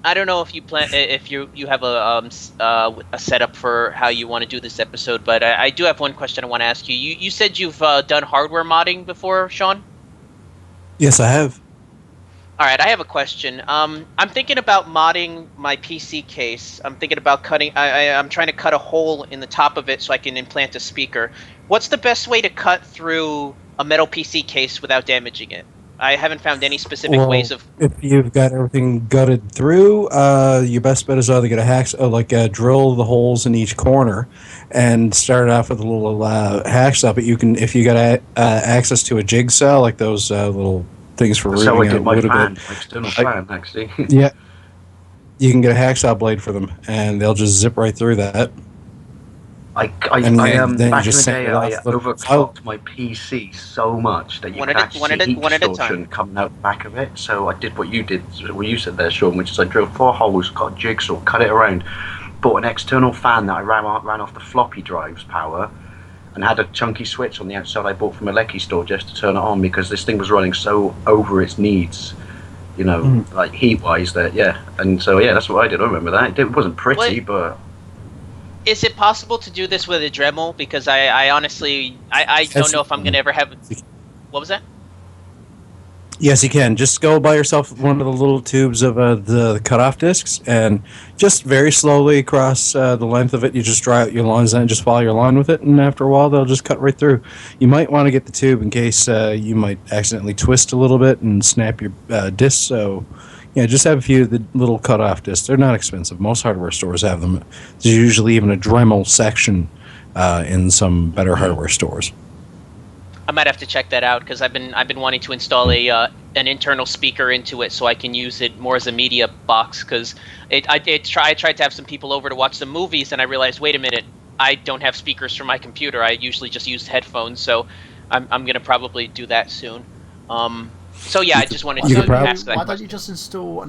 I don't know if you plan, if you have a setup for how you want to do this episode, but I do have one question I want to ask you. You said you've done hardware modding before, Sean? Yes, I have. All right, I have a question. I'm thinking about modding my PC case. I'm thinking about cutting. I'm trying to cut a hole in the top of it so I can implant a speaker. What's the best way to cut through a metal PC case without damaging it? I haven't found any specific Well, ways of. If you've got everything gutted through, your best bet is either get a hacksaw, drill the holes in each corner, and start off with a little hacksaw. But you can, if you got access to a jigsaw, like those little things for that's how I rooting did out my wood a fan, bit. my external fan, actually. Yeah, you can get a hacksaw blade for them, and they'll just zip right through that. I And back then in the just day, sand it I off the- overclocked my PC so much that you One could at a- actually one at a- see heat one at a distortion time. coming out the back of it. So I did what you did, what you said there, Sean, which is I drilled 4 holes, got a jigsaw, cut it around, bought an external fan that I ran off the floppy drive's power, and had a chunky switch on the outside I bought from a Lecky store just to turn it on because this thing was running so over its needs, like heat-wise that, And so, that's what I did. I remember that. It wasn't pretty, What? but... Is it possible to do this with a Dremel? Because I honestly don't know if I'm gonna ever have. What was that? Yes, you can. Just go buy yourself one of the little tubes of the cutoff discs, and just very slowly across the length of it, you just dry out your lines and just follow your line with it, and after a while, they'll just cut right through. You might want to get the tube in case you might accidentally twist a little bit and snap your disc, so Yeah, just have a few of the little cutoff discs. They're not expensive. Most hardware stores have them. There's usually even a Dremel section in some better hardware stores. I might have to check that out because I've been wanting to install an internal speaker into it so I can use it more as a media box. Because I tried to have some people over to watch some movies, and I realized, wait a minute, I don't have speakers for my computer. I usually just use headphones, so I'm gonna probably do that soon. So yeah, I just wanted to ask that Why don't question. you just install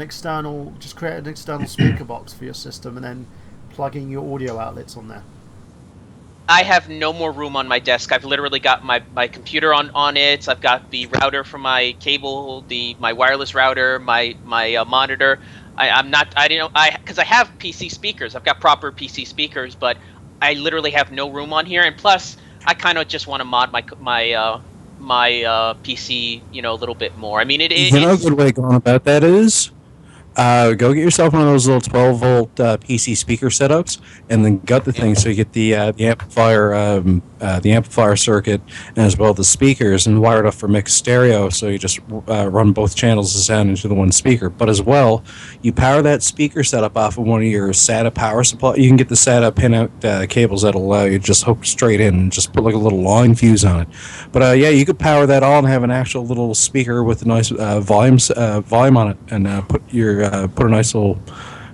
just create an external speaker box for your system and then plug in your audio outlets on there? I have no more room on my desk. I've literally got my computer on it. I've got the router for my cable, my wireless router, my monitor. Because I have PC speakers. I've got proper PC speakers, but I literally have no room on here. And plus, I kind of just want to mod my PC, a little bit more. I mean, a good way going about that is go get yourself one of those little 12-volt PC speaker setups, and then gut the thing so you get the amplifier circuit, and as well the speakers, and wire it up for mixed stereo. So you just run both channels of sound into the one speaker. But as well, you power that speaker setup off of one of your SATA power supply. You can get the SATA pinout cables that'll allow you to just hook straight in and just put like a little line fuse on it. But yeah, you could power that on and have an actual little speaker with a nice volume on it, and put a nice little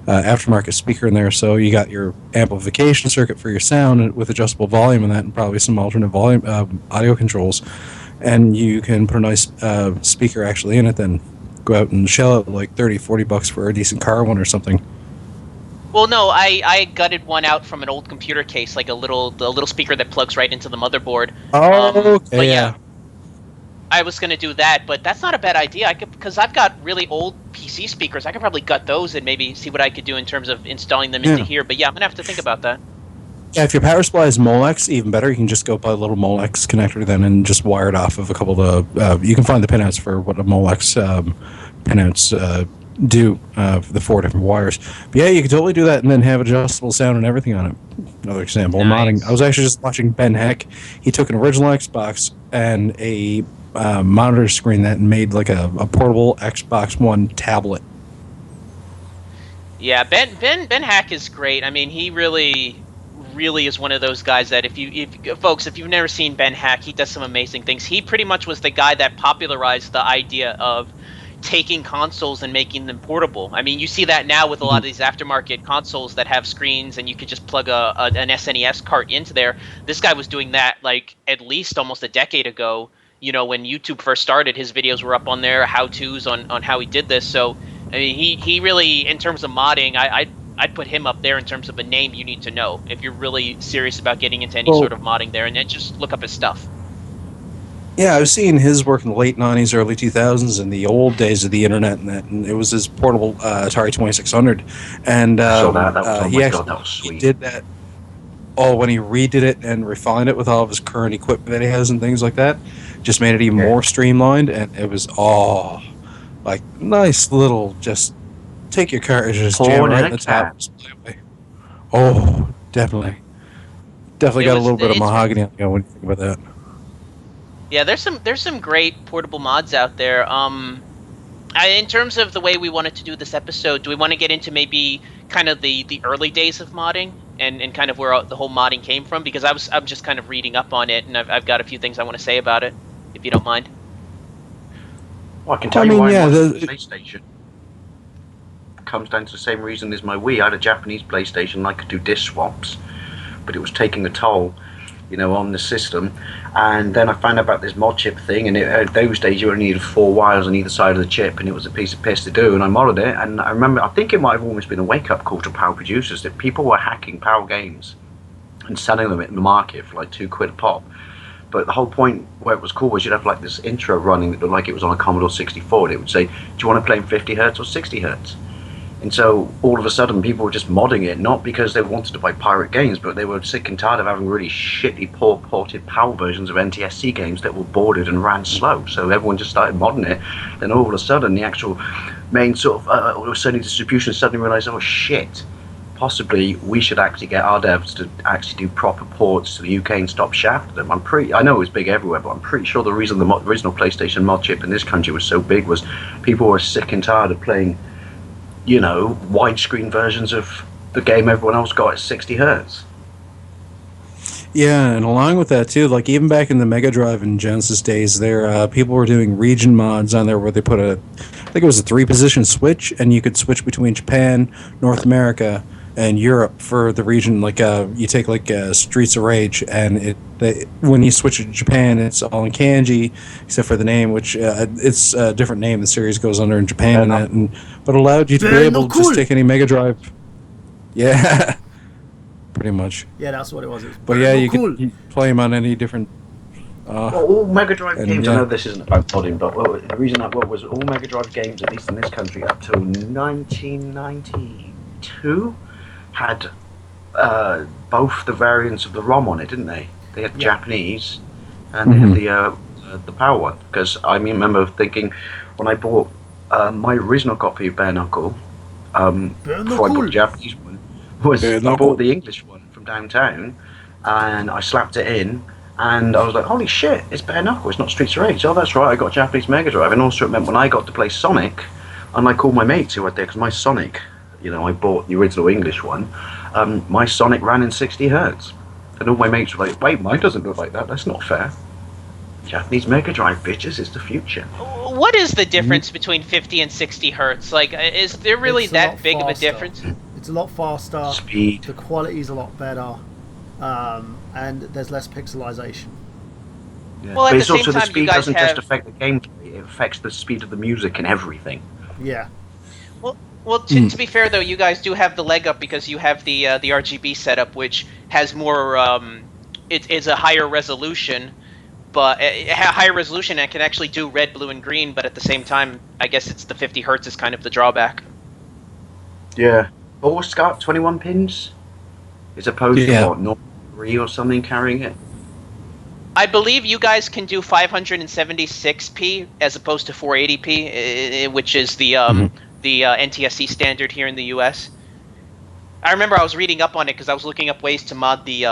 aftermarket speaker in there. So you got your amplification circuit for your sound with adjustable volume and that, and probably some alternate volume audio controls. And you can put a nice speaker actually in it, then go out and shell out like $30-40 for a decent car one or something. Well, no, I gutted one out from an old computer case, like the little speaker that plugs right into the motherboard. Oh, okay, but yeah. I was gonna do that, but that's not a bad idea. Because I've got really old PC speakers. I could probably gut those and maybe see what I could do in terms of installing them into here. But yeah, I'm gonna have to think about that. Yeah, if your power supply is Molex, even better. You can just go buy a little Molex connector then and just wire it off of a couple of the... you can find the pinouts for what a Molex pinouts do for the 4 different wires. But yeah, you can totally do that and then have adjustable sound and everything on it. Another example. Nice. I was actually just watching Ben Heck. He took an original Xbox and a monitor screen that and made like a portable Xbox One tablet. Yeah, Ben Hack is great. I mean, he really is one of those guys that if you've never seen Ben Hack, he does some amazing things. He pretty much was the guy that popularized the idea of taking consoles and making them portable. I mean, you see that now with a lot of these aftermarket consoles that have screens and you could just plug an SNES cart into there. This guy was doing that like at least almost a decade ago. When YouTube first started, his videos were up on there, how-tos on how he did this. So, I mean, he really, in terms of modding, I'd put him up there in terms of a name you need to know if you're really serious about getting into any sort of modding there, and then just look up his stuff. Yeah, I was seeing his work in the late 90s, early 2000s, in the old days of the internet, and it was his portable Atari 2600. And so that was, that was sweet. He did that. Oh, when he redid it and refined it with all of his current equipment that he has and things like that, just made it even more streamlined, and it was like nice little, just take your cartridge and just jam right in the top. Oh, definitely got a little bit of mahogany on it when you think about that. Yeah, there's some great portable mods out there. In terms of the way we wanted to do this episode, do we want to get into maybe kind of the early days of modding and kind of where the whole modding came from? Because I'm just kind of reading up on it, and I've got a few things I want to say about it, if you don't mind. Well, I can tell you why the PlayStation comes down to the same reason as my Wii. I had a Japanese PlayStation and I could do disk swaps, but it was taking a toll, on the system. And then I found out about this mod chip thing, and at those days you only needed 4 wires on either side of the chip, and it was a piece of piss to do. And I modded it, and I think it might have almost been a wake-up call to power producers that people were hacking PAL games and selling them in the market for like £2 a pop. But the whole point where it was cool was you'd have like this intro running that looked like it was on a Commodore 64, and it would say, do you want to play in 50 hertz or 60 hertz? And so all of a sudden people were just modding it, not because they wanted to buy pirate games, but they were sick and tired of having really shitty, poor ported PAL versions of NTSC games that were boarded and ran slow. So everyone just started modding it. Then all of a sudden the actual main sort of Sony distribution suddenly realized, oh shit, possibly we should actually get our devs to actually do proper ports to the UK and stop shafting them. I know it was big everywhere, but I'm pretty sure the reason the original PlayStation mod chip in this country was so big was people were sick and tired of playing widescreen versions of the game everyone else got at 60 hertz. Yeah, and along with that too, like even back in the Mega Drive and Genesis days, there people were doing region mods on there where they put I think it was a 3-position switch, and you could switch between Japan, North America, and Europe for the region. Like you take like Streets of Rage, and when you switch to Japan, it's all in kanji except for the name, which it's a different name the series goes under in Japan, but allowed you to be able to just take any Mega Drive. Yeah. Pretty much. Yeah, that's what it was. But yeah, you could play them on any different. Well, all Mega Drive games. yeah. I know this isn't about modding, but the reason that was all Mega Drive games, at least in this country, up till 1992, had both the variants of the ROM on it, didn't they? They had Japanese, and they had the PAL one. Because I remember thinking when I bought my original copy of Bare Knuckle, before I bought the Japanese one. I bought the English one from downtown, and I slapped it in, and I was like, holy shit, it's Bare Knuckle, it's not Streets of Rage. Oh, that's right, I got a Japanese Mega Drive. And also it meant when I got to play Sonic, unlike all my mates who had there, because my Sonic, I bought the original English one, my Sonic ran in 60 hertz. And all my mates were like, wait, mine doesn't look like that, that's not fair. Japanese Mega Drive, bitches, is the future. What is the difference between 50 and 60 hertz? Like, is there really that big of a difference? It's a lot faster. Speed. The quality's a lot better, and there's less pixelization. Yeah. Well, at but the it's same also time, the speed you guys doesn't have... just affect the gameplay; it affects the speed of the music and everything. Yeah. Well, to be fair though, you guys do have the leg up because you have the RGB setup, which has more. It's a higher resolution, but a higher resolution and can actually do red, blue, and green. But at the same time, I guess it's the 50 hertz is kind of the drawback. Yeah. Or SCART 21 pins, as opposed to what, 3 or something carrying it. I believe you guys can do 576p as opposed to 480p, which is the NTSC standard here in the US. I remember I was reading up on it because I was looking up ways to mod the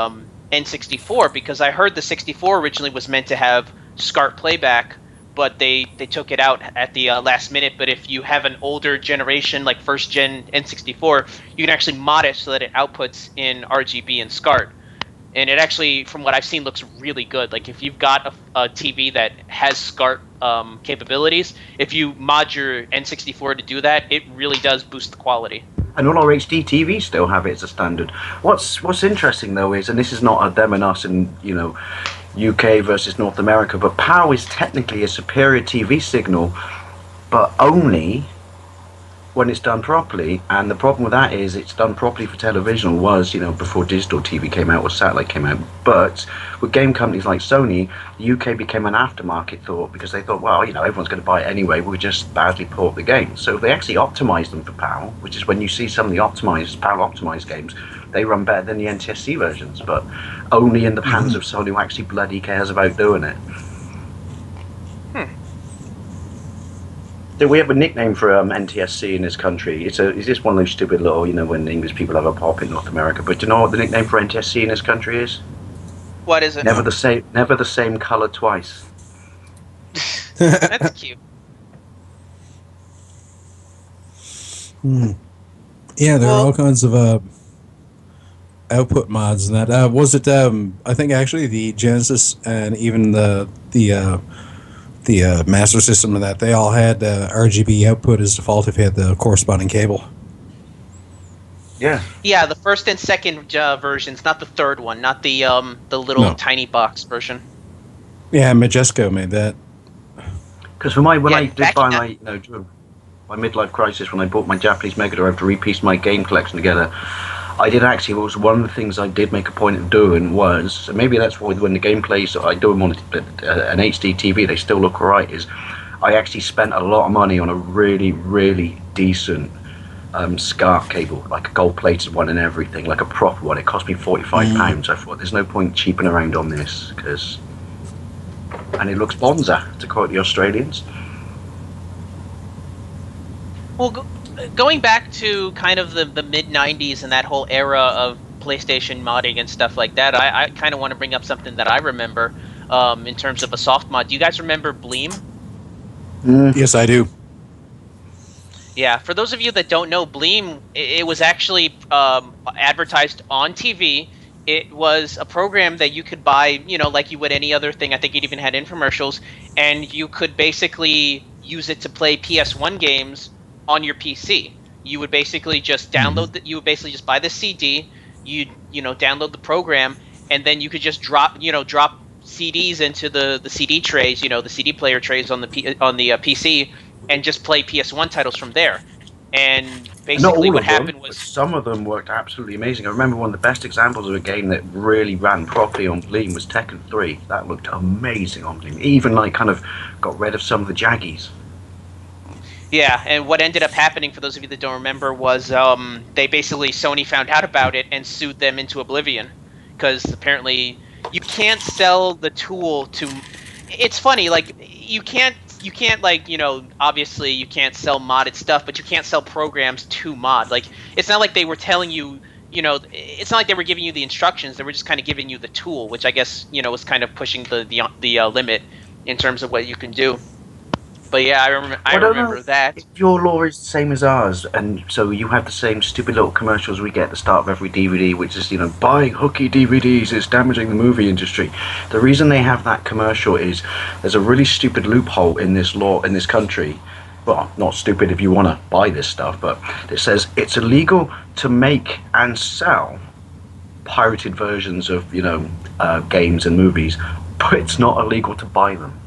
N64 because I heard the 64 originally was meant to have SCART playback, but they took it out at the last minute. But if you have an older generation, like first gen N64, you can actually mod it so that it outputs in RGB and SCART. And it actually, from what I've seen, looks really good. Like if you've got a TV that has SCART capabilities, if you mod your N64 to do that, it really does boost the quality. And all our HD TVs still have it as a standard. What's interesting though is, and this is not a them and us in UK versus North America, but PAL is technically a superior TV signal, but only when it's done properly. And the problem with that is it's done properly for television was, before digital TV came out or satellite came out. But with game companies like Sony, the UK became an aftermarket thought because they thought, well, everyone's going to buy it anyway, we'll just badly port the game. So they actually optimized them for PAL, which is when you see some of the PAL optimized games, they run better than the NTSC versions, but only in the hands of Sony who actually bloody cares about doing it. So we have a nickname for NTSC in this country. It's just one of those stupid little, when English people have a pop in North America. But do you know what the nickname for NTSC in this country is? What is it? Never the same color twice. That's cute. Yeah, there are all kinds of output mods and that. Was it? I think actually the Genesis and even the Master System and that they all had RGB output as default if you had the corresponding cable. Yeah. Yeah, the first and second versions, not the third one, not the little tiny box version. Yeah, Majesco made that. Because when I did buy my my midlife crisis, when I bought my Japanese Mega Drive to repiece my game collection together, I did actually. It was one of the things I did make a point of doing was, and maybe that's why when the gameplays I do them on an HD TV, they still look alright. Is I actually spent a lot of money on a really, really decent SCART cable, like a gold-plated one and everything, like a proper one. It cost me £45. I thought there's no point cheaping around on this and it looks bonza, to quote the Australians. Well, going back to kind of the mid-90s and that whole era of PlayStation modding and stuff like that, I kind of want to bring up something that I remember in terms of a soft mod. Do you guys remember Bleem? Yes, I do. Yeah, for those of you that don't know, Bleem, it was actually advertised on TV. It was a program that you could buy, like you would any other thing. I think it even had infomercials, and you could basically use it to play PS1 games on your PC. You would basically just you would basically just buy the CD, download the program, and then you could just drop CDs into the CD trays, the CD player trays on the PC, and just play PS1 titles from there. And Not basically all what of them, happened but was, some of them worked absolutely amazing. I remember one of the best examples of a game that really ran properly on Bleem was Tekken 3. That looked amazing on Bleem. Even kind of got rid of some of the jaggies. yeah, and what ended up happening, for those of you that don't remember, was Sony found out about it and sued them into oblivion, because apparently you can't sell the tool to. It's funny, like you can't obviously you can't sell modded stuff, but you can't sell programs to mod. Like, it's not like they were telling you, it's not like they were giving you the instructions. They were just kind of giving you the tool, which I guess was kind of pushing the limit in terms of what you can do. But yeah, I remember that. If your law is the same as ours, and so you have the same stupid little commercials we get at the start of every DVD, which is, buying hooky DVDs is damaging the movie industry. The reason they have that commercial is there's a really stupid loophole in this law in this country. Well, not stupid if you want to buy this stuff, but it says it's illegal to make and sell pirated versions of, games and movies, but it's not illegal to buy them.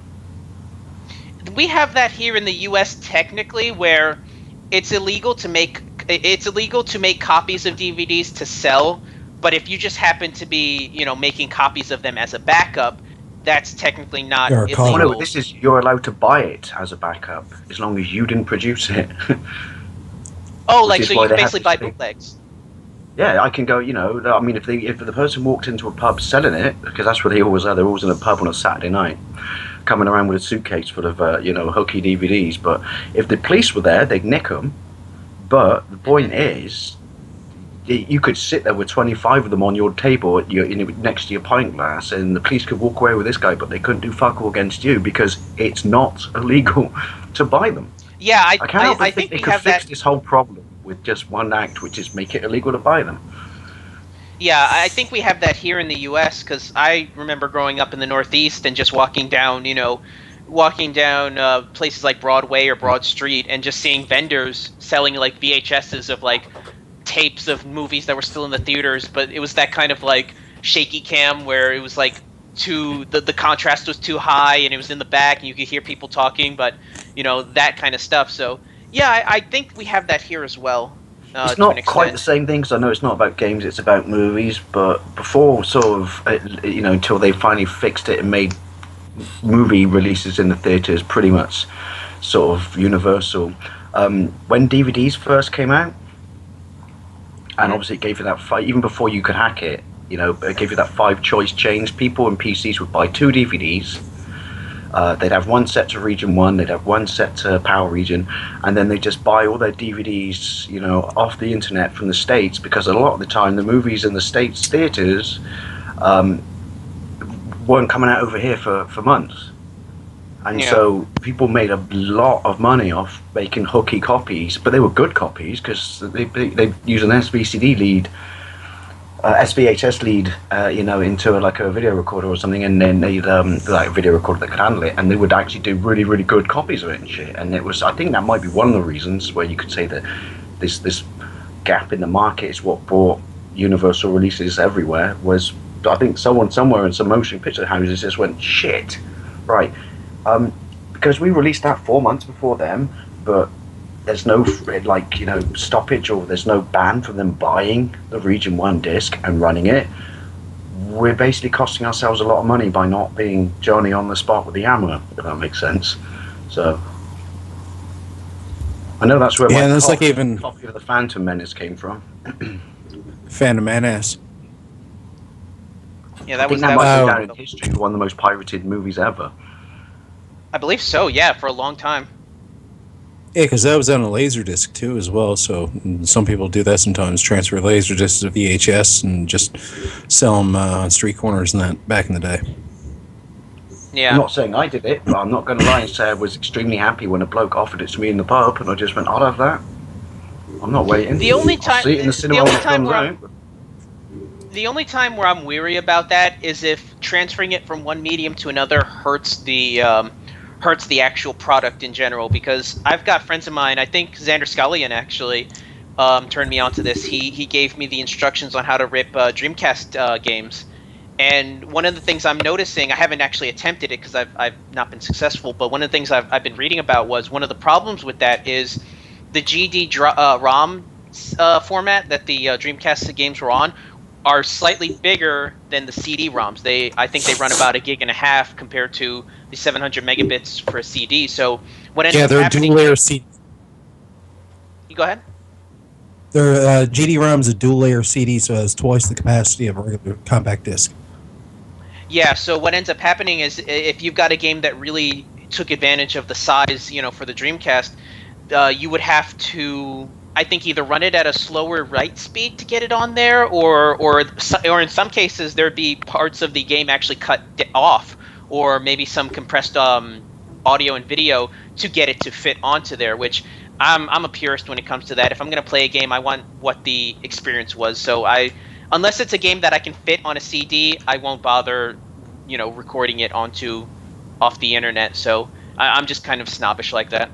We have that here in the U.S. technically, where it's illegal to make copies of DVDs to sell, but if you just happen to be making copies of them as a backup, that's technically not illegal. Oh, no, this is, you're allowed to buy it as a backup as long as you didn't produce it. Oh, like, so you can basically buy bootlegs. Yeah, I can go. I mean, if the person walked into a pub selling it, because that's what they always are. They're always in a pub on a Saturday night, coming around with a suitcase full of hooky DVDs. But if the police were there, they'd nick them. But the point is, you could sit there with 25 of them on your table next to your pint glass, and the police could walk away with this guy, but they couldn't do fuck all against you because it's not illegal to buy them. Yeah, I think they we could have fix that. this whole problem with just one act, which is make it illegal to buy them. Yeah, I think we have that here in the U.S. because I remember growing up in the Northeast and just walking down places like Broadway or Broad Street and just seeing vendors selling like VHSs of like tapes of movies that were still in the theaters, but it was that kind of like shaky cam where it was like the contrast was too high and it was in the back and you could hear people talking, but that kind of stuff. So yeah, I think we have that here as well. It's not quite the same thing, because I know it's not about games, it's about movies, but before sort of, until they finally fixed it and made movie releases in the theatres pretty much sort of universal, when DVDs first came out, and obviously it gave you that even before you could hack it, it gave you that 5-choice change. People in PCs would buy 2 DVDs. They'd have one set to Region 1, they'd have one set to Power Region, and then they just buy all their DVDs, off the internet from the States, because a lot of the time the movies in the States theaters weren't coming out over here for months. And so people made a lot of money off making hooky copies, but they were good copies because they use an SVCD lead. SVHS lead, into like a video recorder or something, and then they'd like a video recorder that could handle it, and they would actually do really, really good copies of it and shit. And I think that might be one of the reasons where you could say that this gap in the market is what brought universal releases everywhere. Was I think someone somewhere in some motion picture houses just went shit, right? Because we released that 4 months before them, but there's no stoppage, or there's no ban for them buying the Region 1 disc and running it. We're basically costing ourselves a lot of money by not being Johnny on the spot with the hammer, if that makes sense. So I know that's where my copy of the Phantom Menace came from. Phantom Menace. Yeah, that was might go down in history as one of the most pirated movies ever. I believe so. Yeah, for a long time. Yeah, because that was on a Laserdisc too, as well. So some people do that sometimes, transfer Laserdiscs to VHS and just sell them on street corners and that back in the day. Yeah. I'm not saying I did it, but I'm not going to lie and say I was extremely happy when a bloke offered it to me in the pub, and I just went, I'll have that. I'm not waiting. The only I'll time, see it in the cinema when it comes out. the only time where I'm weary about that is if transferring it from one medium to another hurts the actual product in general. Because I've got friends of mine. I think Xander Scullion actually turned me onto this. He gave me the instructions on how to rip Dreamcast games. And one of the things I'm noticing, I haven't actually attempted it because I've not been successful, but one of the things I've been reading about was one of the problems with that is the GD-ROM format that the Dreamcast games were on are slightly bigger than the CD-ROMs. I think they run about 1.5 gigs compared to the 700 megabits for a CD. So what ends up they're happening? dual layer CD. You go ahead. Their GD-ROM is a dual layer CD, so it has twice the capacity of a regular compact disc. Yeah, so what ends up happening is if you've got a game that really took advantage of the size, for the Dreamcast, you would have to, I think, either run it at a slower write speed to get it on there, or in some cases there'd be parts of the game actually cut off, or maybe some compressed audio and video to get it to fit onto there. Which I'm a purist when it comes to that. If I'm going to play a game, I want what the experience was. So unless it's a game that I can fit on a CD, I won't bother, recording it off the internet. So I'm just kind of snobbish like that.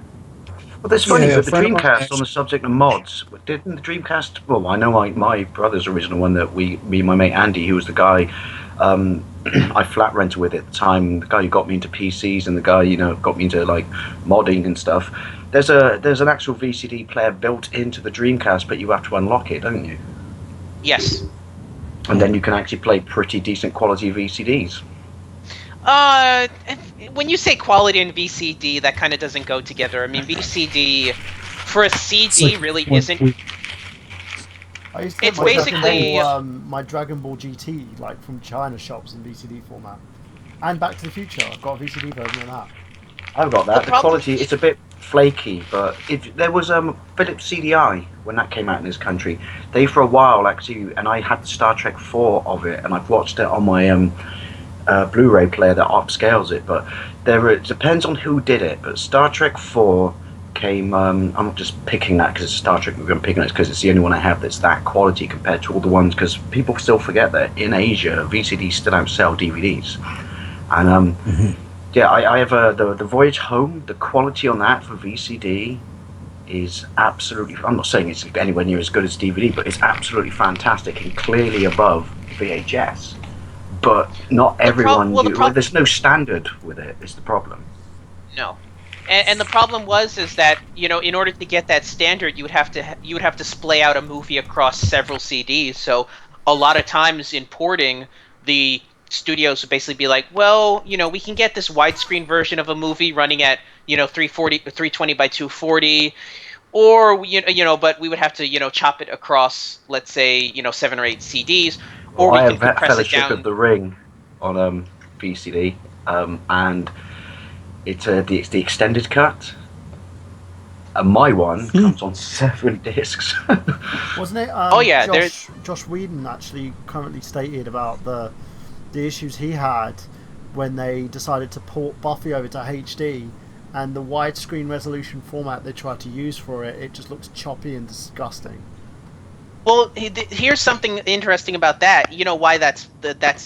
Well, that's funny, Yeah, but the friend of mine Dreamcast, on actually- the subject of mods, didn't the Dreamcast... Well, I know my brother's original one that me and my mate Andy, who was the guy I flat rented with at the time, the guy who got me into PCs and the guy, got me into, like, modding and stuff. There's an actual VCD player built into the Dreamcast, but you have to unlock it, don't you? Yes. And then you can actually play pretty decent quality VCDs. When you say quality and VCD, that kind of doesn't go together. I mean, VCD for a CD really isn't. I used to It's get basically my Dragon Ball GT from China shops in VCD format, and Back to the Future. I've got a VCD version of that. I've got that. The The problem- quality, it's a bit flaky, but there was Philips CDI when that came out in this country. They for a while actually, and I had the Star Trek 4 of it, and I've watched it on my Blu-ray player that upscales it. But it depends on who did it. But Star Trek 4 came. I'm not just picking that because it's Star Trek. I'm picking it because it's the only one I have that's that quality compared to all the ones. Because people still forget that in Asia, VCDs still don't sell DVDs, and yeah, I have the Voyage Home. The quality on that for VCD is absolutely... I'm not saying it's anywhere near as good as DVD, but it's absolutely fantastic and clearly above VHS. But not everyone... there's no standard with it, is the problem. No. And the problem is that, in order to get that standard, you would have to splay out a movie across several CDs. So a lot of times in porting, the studios would basically be like, well, we can get this widescreen version of a movie running at 320 by 240, or but we would have to chop it across, let's say 7 or 8 CDs, or I we have can compress it Fellowship down. of the Ring on VCD, and it's the extended cut. And my one comes on 7 discs. Wasn't it? Oh, yeah, Josh Whedon actually currently stated about the issues he had when they decided to port Buffy over to HD, and the widescreen resolution format they tried to use for it. It just looks choppy and disgusting. Well, Here's something interesting about that. You know why that's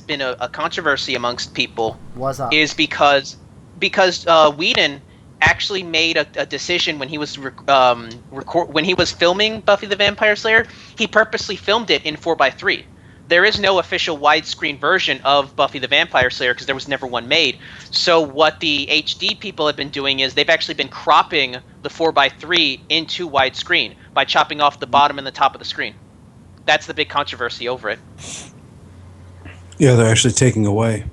been a controversy amongst people. Why's that? Is because Whedon actually made a decision when he was when he was filming Buffy the Vampire Slayer. He purposely filmed it in 4:3. There is no official widescreen version of Buffy the Vampire Slayer because there was never one made. So what the HD people have been doing is they've actually been cropping the 4:3 into widescreen by chopping off the bottom and the top of the screen. That's the big controversy over it. Yeah, they're actually taking away.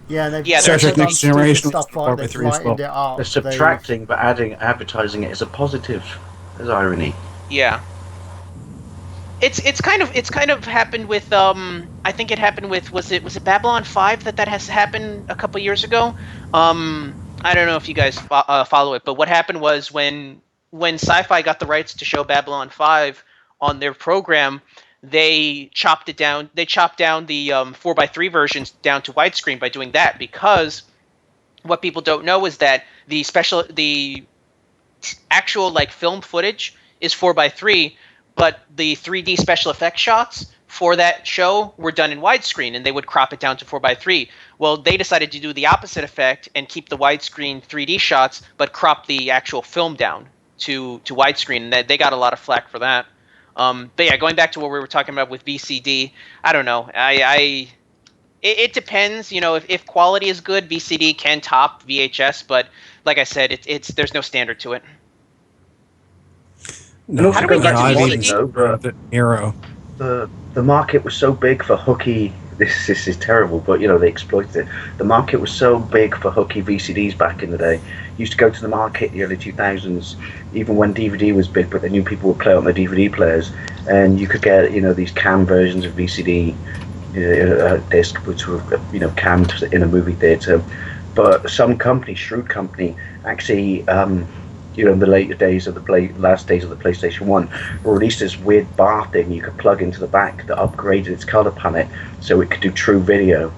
Yeah, they've Star Trek done Next stupid Generation stuff was like they've 4:3 as well. lightened it up. They're subtracting, but advertising it as a positive. There's irony. Yeah. It's kind of happened with I think it happened with was it Babylon 5 that has happened a couple years ago. I don't know if you guys follow it, but what happened was when Sci-Fi got the rights to show Babylon 5 on their program, they chopped it down. They chopped down the 4:3 versions down to widescreen by doing that, because what people don't know is that the actual like film footage is 4:3, but the 3D special effects shots for that show were done in widescreen, and they would crop it down to 4:3. Well, they decided to do the opposite effect and keep the widescreen 3D shots, but crop the actual film down to widescreen, and they got a lot of flack for that. But yeah, going back to what we were talking about with VCD, I don't know. It depends. You know, if quality is good, VCD can top VHS, but like I said, there's no standard to it. No, How do we get to I VCD? mean, the Arrow. The market was so big for hooky. This is terrible, but you know they exploited it. The market was so big for hooky VCDs back in the day. You used to go to the market in the early 2000s, even when DVD was big, but they knew people would play on their DVD players, and you could get these cam versions of VCD disc, which were cammed in a movie theater. But some company, shrewd company, actually. In the later days of last days of the PlayStation 1, released this weird bar thing you could plug into the back that upgraded its color palette so it could do true video,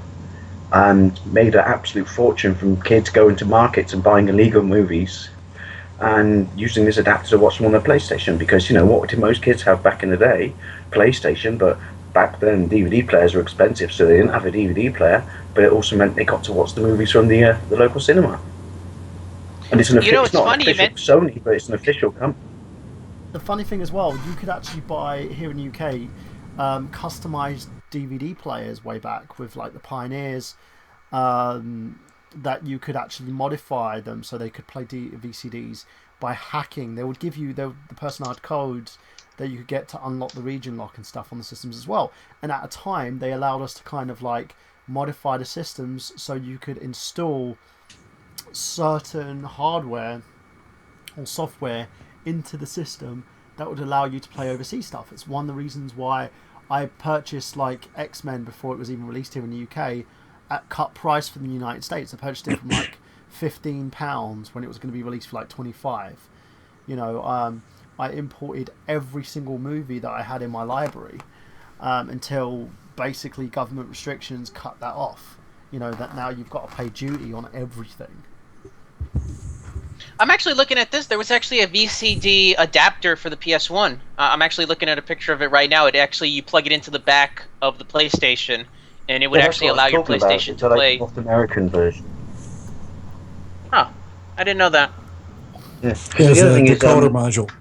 and made an absolute fortune from kids going to markets and buying illegal movies and using this adapter to watch them on their PlayStation. Because what did most kids have back in the day? PlayStation, but back then DVD players were expensive, so they didn't have a DVD player, but it also meant they got to watch the movies from the local cinema. And it's not funny an official Sony, but it's an official company. The funny thing as well, you could actually buy here in the UK customized DVD players way back with like the Pioneers, that you could actually modify them so they could play VCDs by hacking. They would give you the personalized codes that you could get to unlock the region lock and stuff on the systems as well. And at a time, they allowed us to kind of like modify the systems so you could install certain hardware or software into the system that would allow you to play overseas stuff. It's one of the reasons why I purchased like X-Men before it was even released here in the UK at cut price from the United States. I purchased it from like £15 when it was going to be released for like 25. I imported every single movie that I had in my library until basically government restrictions cut that off. That now you've got to pay duty on everything. I'm actually looking at this. There was actually a VCD adapter for the PS1. I'm actually looking at a picture of it right now. You plug it into the back of the PlayStation, and it would actually allow your PlayStation to play. North American version. Huh. I didn't know that. Yes. There's The other a thing is, decoder module.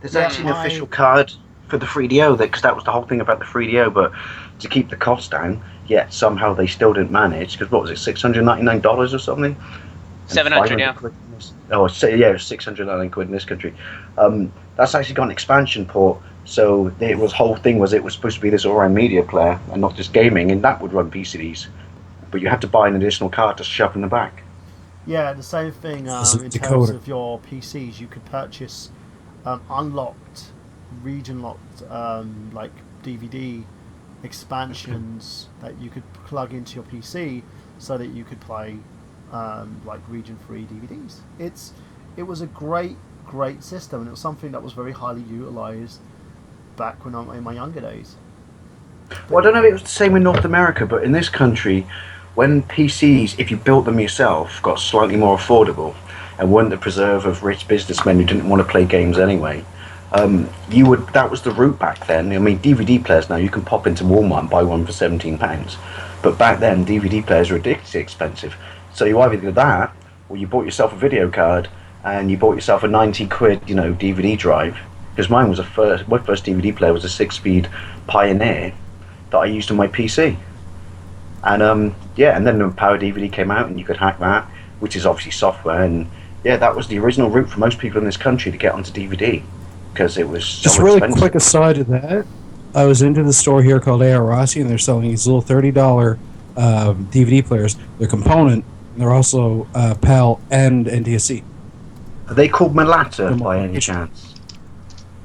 there's actually an official card for the 3DO, because that was the whole thing about the 3DO, but to keep the cost down, yet somehow they still didn't manage, because what was it, $699 or something? 700, yeah. Oh, yeah, it was 699 quid in this country. That's actually got an expansion port, so whole thing was it was supposed to be this all-round media player and not just gaming, and that would run PCDs. But you had to buy an additional card to shove in the back. Yeah, the same thing in terms of your PCs. You could purchase unlocked, region-locked, like DVD expansions that you could plug into your PC so that you could play like region-free DVDs. It was a great system, and it was something that was very highly utilised back when in my younger days. Well, I don't know if it was the same in North America, but in this country, when PCs, if you built them yourself, got slightly more affordable and weren't the preserve of rich businessmen who didn't want to play games anyway, that was the route back then. I mean, DVD players now, you can pop into Walmart and buy one for £17. But back then, DVD players were ridiculously expensive. So you either did that, or you bought yourself a video card and you bought yourself a 90 quid, DVD drive. Because my first DVD player was a 6-speed Pioneer that I used on my PC. And and then the Power DVD came out and you could hack that, which is obviously software. And yeah, that was the original route for most people in this country to get onto DVD, because it was so Just really expensive. quick aside of that, I was into the store here called A.R. Rossi, and they're selling these little $30 DVD players. They're component, and they're also PAL and NTSC. Are they called Malata by any chance?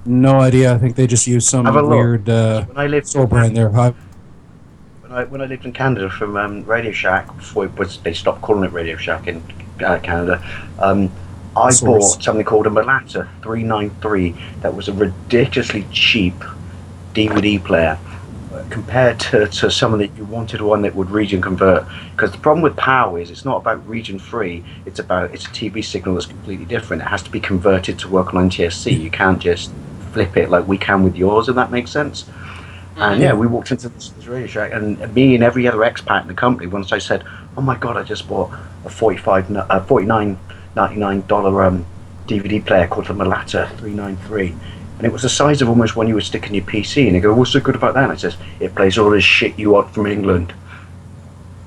No idea. I think they just use some Have a look. weird When I lived store brand there. when I lived in Canada from Radio Shack, before they stopped calling it Radio Shack in Canada, I bought something called a Malata 393 that was a ridiculously cheap DVD player. compared to some of the, you wanted one that would region convert, because the problem with PAL is it's not about region free, it's a TV signal that's completely different. It has to be converted to work on NTSC. You can't just flip it like we can with yours, if that makes sense. And yeah, we walked into this Radio Shack, and me and every other expat in the company, once I said, oh my god, I just bought a $49.99 DVD player called the Malata 393, and it was the size of almost one you would stick in your PC, and they go, what's so good about that? And I says, it plays all this shit you want from England.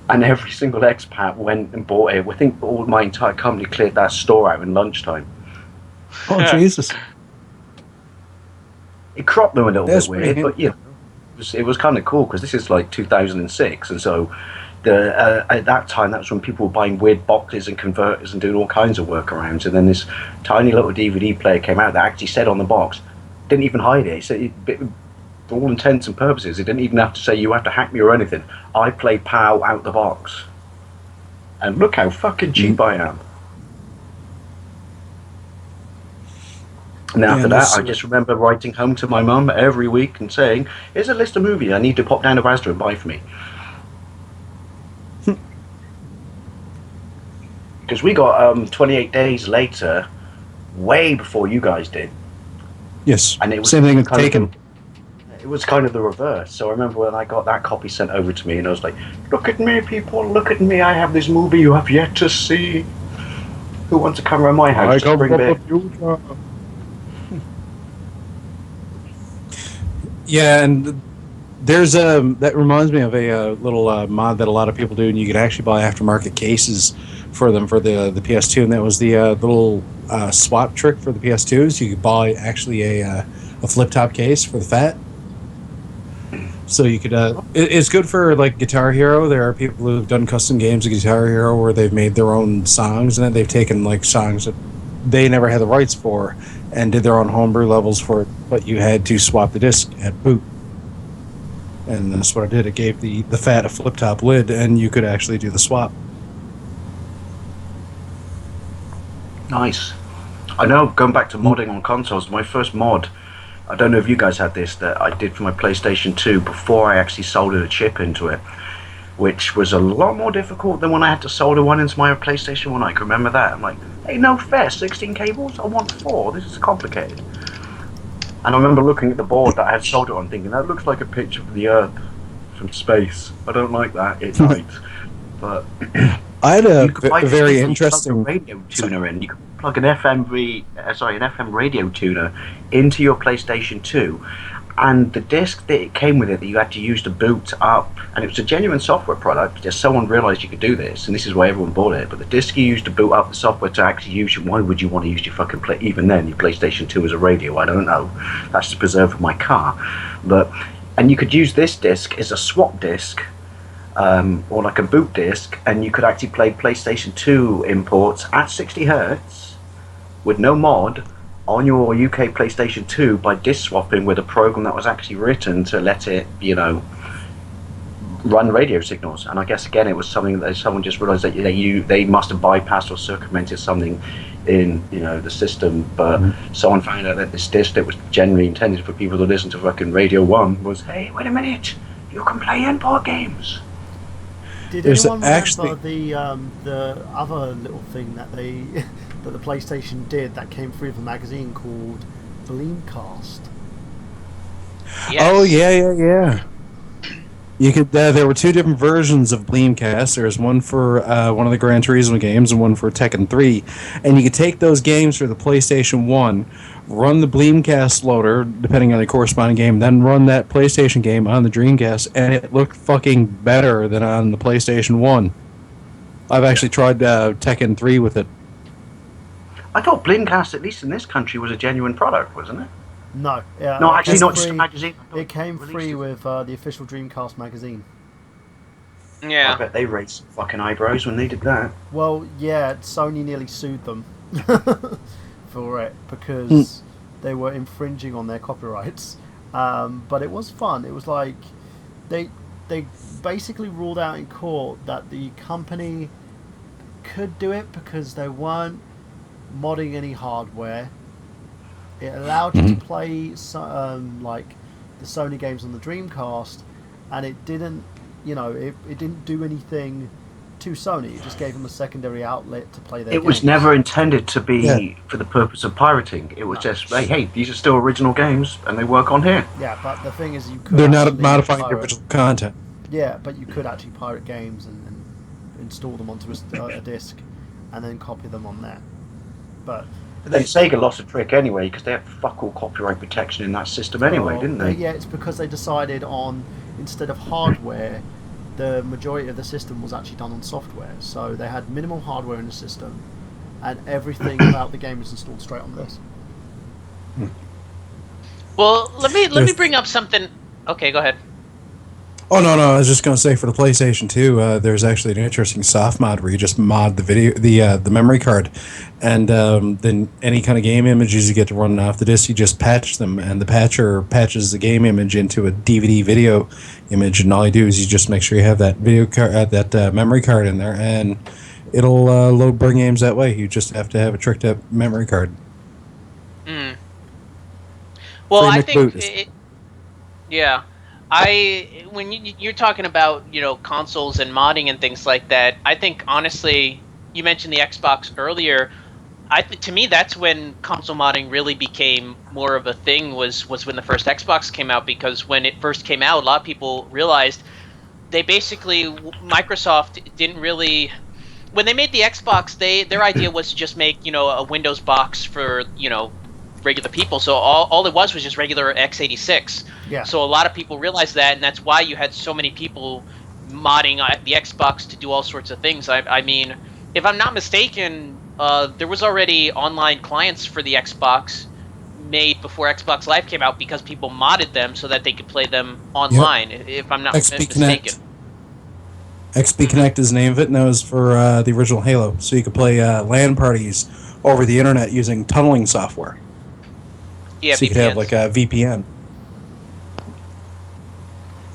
And every single expat went and bought it. I think all my entire company cleared that store out in lunchtime. Oh, Jesus. It cropped them a little That's bit weird, pretty but you know, it was kind of cool, because this is like 2006, and so at that time, that was when people were buying weird boxes and converters and doing all kinds of workarounds. And then this tiny little DVD player came out that actually said on the box, didn't even hide it. So for all intents and purposes, it didn't even have to say you have to hack me or anything. I play PAL out the box, and look how fucking cheap I am. And after that, I just remember writing home to my mum every week and saying, here's a list of movies I need to pop down to Asda and buy for me. Because we got 28 days later, way before you guys did. Yes. And it was same thing with Taken. It was kind of the reverse. So I remember when I got that copy sent over to me, and I was like, look at me, people, look at me. I have this movie you have yet to see. Who wants to come around my house to bring back? Yeah, and there's that reminds me of a little mod that a lot of people do, and you can actually buy aftermarket cases for them for the PS2, and that was the little swap trick for the PS2s. You could buy actually a flip top case for the FAT. So you could it's good for like Guitar Hero. There are people who've done custom games of Guitar Hero where they've made their own songs, and then they've taken like songs that they never had the rights for and did their own homebrew levels for it, but you had to swap the disc at boot. And that's what I did. It gave the FAT a flip top lid, and you could actually do the swap. Nice. I know, going back to modding on consoles, my first mod, I don't know if you guys had this, that I did for my PlayStation 2 before I actually soldered a chip into it, which was a lot more difficult than when I had to solder one into my PlayStation 1. I can remember that. I'm like, hey, no fair, 16 cables? I want 4. This is complicated. And I remember looking at the board that I had soldered on, thinking, that looks like a picture of the Earth from space. I don't like that. It's right. But I had a very interesting radio tuner in. You could plug an FM radio tuner into your PlayStation 2, and the disc that it came with it that you had to use to boot up, and it was a genuine software product. Just someone realised you could do this, and this is why everyone bought it. But the disc you used to boot up the software to actually use it, why would you want to use your fucking even then your PlayStation 2 as a radio? I don't know. That's to preserve my car, and you could use this disc as a swap disc. Or like a boot disc, and you could actually play PlayStation 2 imports at 60 Hz with no mod on your UK PlayStation 2 by disc swapping with a program that was actually written to let it, run radio signals. And I guess again it was something that someone just realised that they must have bypassed or circumvented something in the system, but someone found out that this disc that was generally intended for people to listen to fucking Radio 1 was, hey, wait a minute, you can play import games. Did anyone remember the other little thing that that the PlayStation did that came through the magazine called Bleemcast? Yes. Oh yeah. You could. There were two different versions of Bleemcast. There was one for one of the Gran Turismo games and one for Tekken 3, and you could take those games for the PlayStation 1, run the Bleemcast loader, depending on the corresponding game, then run that PlayStation game on the Dreamcast, and it looked fucking better than on the PlayStation 1. I've actually tried Tekken 3 with it. I thought Bleemcast, at least in this country, was a genuine product, wasn't it? No. No, actually not just a magazine. It came free with the official Dreamcast magazine. Yeah. I bet they raised some fucking eyebrows when they did that. Well, yeah, Sony nearly sued them for it because they were infringing on their copyrights. But it was fun. It was like they basically ruled out in court that the company could do it because they weren't modding any hardware. It allowed you to play like the Sony games on the Dreamcast, and it didn't, it didn't do anything to Sony. It just gave them a secondary outlet to play their It was games. never intended to be for the purpose of pirating. It was No. just, hey, these are still original games, and they work on here. Yeah, but the thing is, you could. They're not actually modifying the pirate- original content. Yeah, but you could actually pirate games and install them onto a disc, and then copy them on there. But But then Sega lost a trick anyway, because they had fuck all copyright protection in that system anyway, well, didn't they? Yeah, it's because they decided on, instead of hardware, the majority of the system was actually done on software. So they had minimal hardware in the system, and everything about the game was installed straight on this. Well, let me There's- bring up something. Okay, go ahead. Oh no, I was just going to say for the PlayStation 2, there's actually an interesting soft mod where you just mod the memory card, and then any kind of game images you get to run off the disc, you just patch them, and the patcher patches the game image into a DVD video image, and all you do is you just make sure you have that video card, that memory card in there, and it'll load burn games that way. You just have to have a tricked up memory card. Well, Free I think McBoot. yeah. When you're talking about consoles and modding and things like that, I think honestly, you mentioned the Xbox earlier. To me, that's when console modding really became more of a thing. Was when the first Xbox came out, because when it first came out, a lot of people realized they basically Microsoft didn't really. When they made the Xbox, their idea was to just make a Windows box for regular people. So all it was just regular x86. Yeah. So a lot of people realized that, and that's why you had so many people modding the Xbox to do all sorts of things. I mean, if I'm not mistaken, there was already online clients for the Xbox made before Xbox Live came out because people modded them so that they could play them online. If I'm not XP mistaken. Connect. XP Connect is the name of it, and that was for the original Halo. So you could play LAN parties over the internet using tunneling software. Yeah, So you could have VPNs. like a VPN.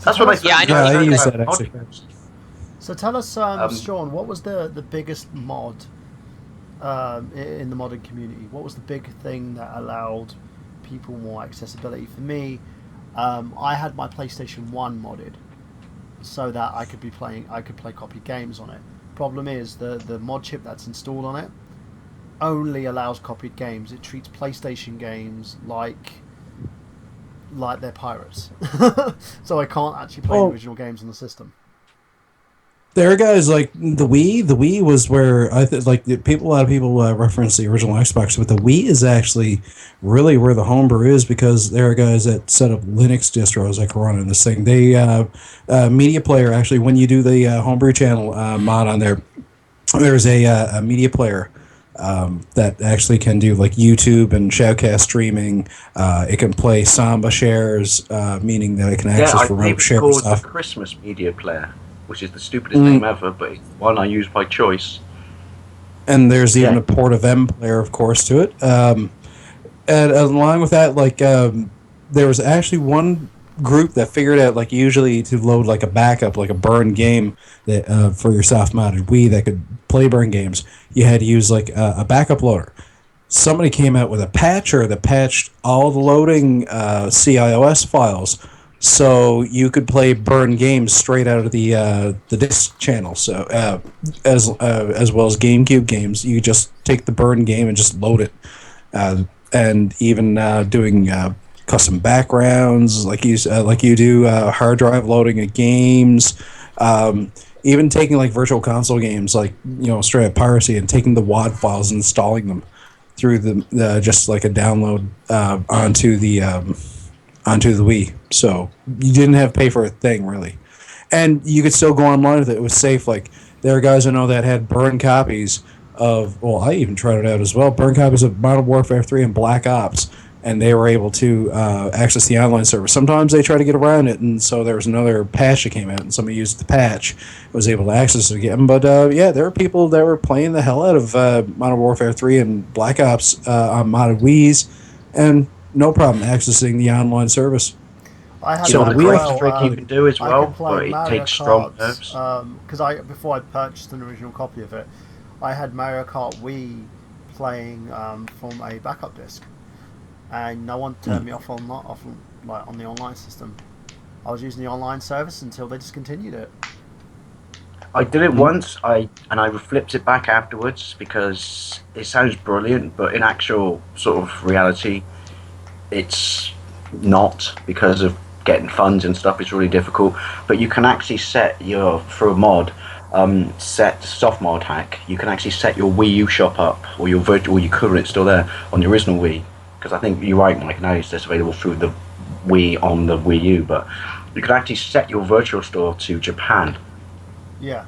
That's what I Yeah, I know Yeah, I what use you're that actually. So tell us, Sean, what was the biggest mod in the modding community? What was the big thing that allowed people more accessibility? For me, I had my PlayStation 1 modded so that I could play copied games on it. Problem is the mod chip that's installed on it only allows copied games. It treats PlayStation games like they're pirates. So I can't actually play Oh. original games on the system. There are guys like the Wii. The Wii was where a lot of people reference the original Xbox, but the Wii is actually really where the homebrew is, because there are guys that set up Linux distros that can run on this thing. They Media Player, actually, when you do the homebrew channel mod on there, there's a media player that actually can do like YouTube and shoutcast streaming. It can play Samba shares, meaning that it can access I remote believe it's share called stuff. the Christmas Media Player, which is the stupidest name ever, but it's one I use by choice. And there's even Yeah. a port of M player, of course, to it. And along with that, there was actually one group that figured out, like, usually to load like a backup, like a burn game that for your soft modded Wii that could play burn games, you had to use like a backup loader. Somebody came out with a patcher that patched all the loading CIOS files, so you could play burn games straight out of the disc channel. So as well as GameCube games, you just take the burn game and just load it, and even doing custom backgrounds like you do, hard drive loading of games. Even taking like virtual console games, like straight up piracy, and taking the WAD files and installing them through the just like a download onto the Wii. So you didn't have to pay for a thing really, and you could still go online with it. It was safe. Like there are guys I know that had burn copies of. Well, I even tried it out as well. Burn copies of Modern Warfare 3 and Black Ops. And they were able to access the online server. Sometimes they try to get around it, and so there was another patch that came out, and somebody used the patch, was able to access it again. But yeah, there were people that were playing the hell out of Modern Warfare 3 and Black Ops on modded Wii's, and no problem accessing the online service. I had So that the as Wii well. trick you can do as I well, could play but it Mario takes strong Kart, nerves. because before I purchased an original copy of it, I had Mario Kart Wii playing from a backup disc, and no one turned me off on the online system. I was using the online service until they discontinued it. I did it once, I flipped it back afterwards because it sounds brilliant, but in actual sort of reality, it's not, because of getting funds and stuff. It's really difficult. But you can actually set for a mod, set soft mod hack. You can actually set your Wii U shop up, or your virtual, your current, it's still there on the original Wii. Because I think you're right, Mike. Now it's just available through the Wii on the Wii U, but you can actually set your virtual store to Japan. Yeah,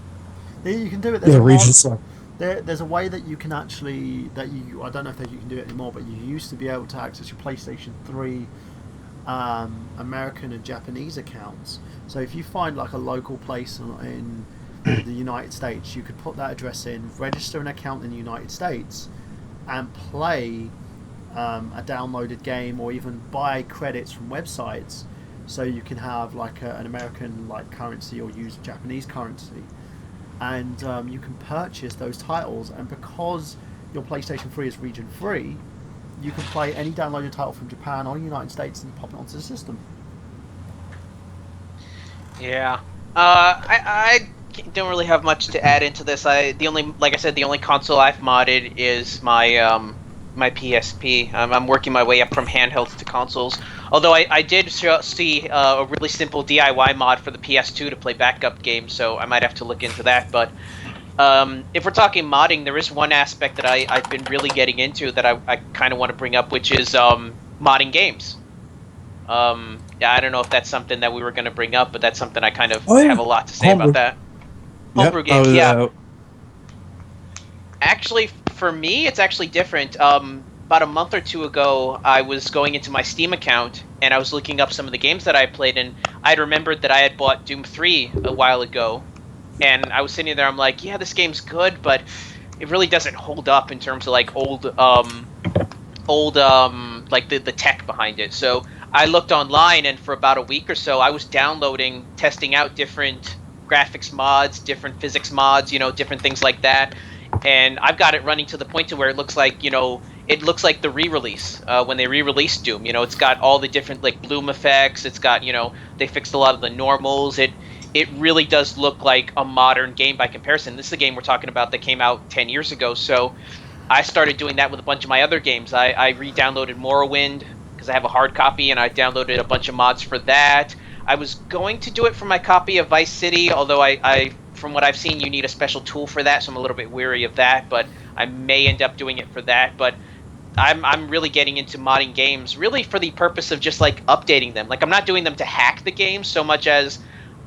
you can do it. Yeah, region select. There's a way that you can actually I don't know if you can do it anymore, but you used to be able to access your PlayStation 3 American and Japanese accounts. So if you find like a local place in the United States, you could put that address in, register an account in the United States, and play a downloaded game, or even buy credits from websites, so you can have like an American like currency or use Japanese currency, and you can purchase those titles. And because your PlayStation 3 is region free, you can play any downloaded title from Japan or the United States and pop it onto the system. Yeah. I don't really have much to add into this. The only console I've modded is my my PSP. I'm working my way up from handhelds to consoles. Although I did see a really simple DIY mod for the PS2 to play backup games, so I might have to look into that. But if we're talking modding, there is one aspect that I've been really getting into that I kind of want to bring up, which is modding games. Yeah, I don't know if that's something that we were going to bring up, but that's something I kind of have a lot to say about that. Homebrew games, yeah. Actually, for me, it's actually different. About a month or two ago, I was going into my Steam account, and I was looking up some of the games that I played, and I'd remembered that I had bought Doom 3 a while ago. And I was sitting there, I'm like, yeah, this game's good, but it really doesn't hold up in terms of like old like the tech behind it. So I looked online, and for about a week or so, I was downloading, testing out different graphics mods, different physics mods, different things like that. And I've got it running to the point to where it looks like, it looks like the re-release when they re-released Doom. It's got all the different like bloom effects. It's got, they fixed a lot of the normals. It really does look like a modern game by comparison. This is a game we're talking about that came out 10 years ago. So I started doing that with a bunch of my other games. I re-downloaded Morrowind because I have a hard copy, and I downloaded a bunch of mods for that. I was going to do it for my copy of Vice City, although I from what I've seen, you need a special tool for that, so I'm a little bit weary of that, but I may end up doing it for that. But I'm really getting into modding games, really for the purpose of just like updating them. Like, I'm not doing them to hack the game so much as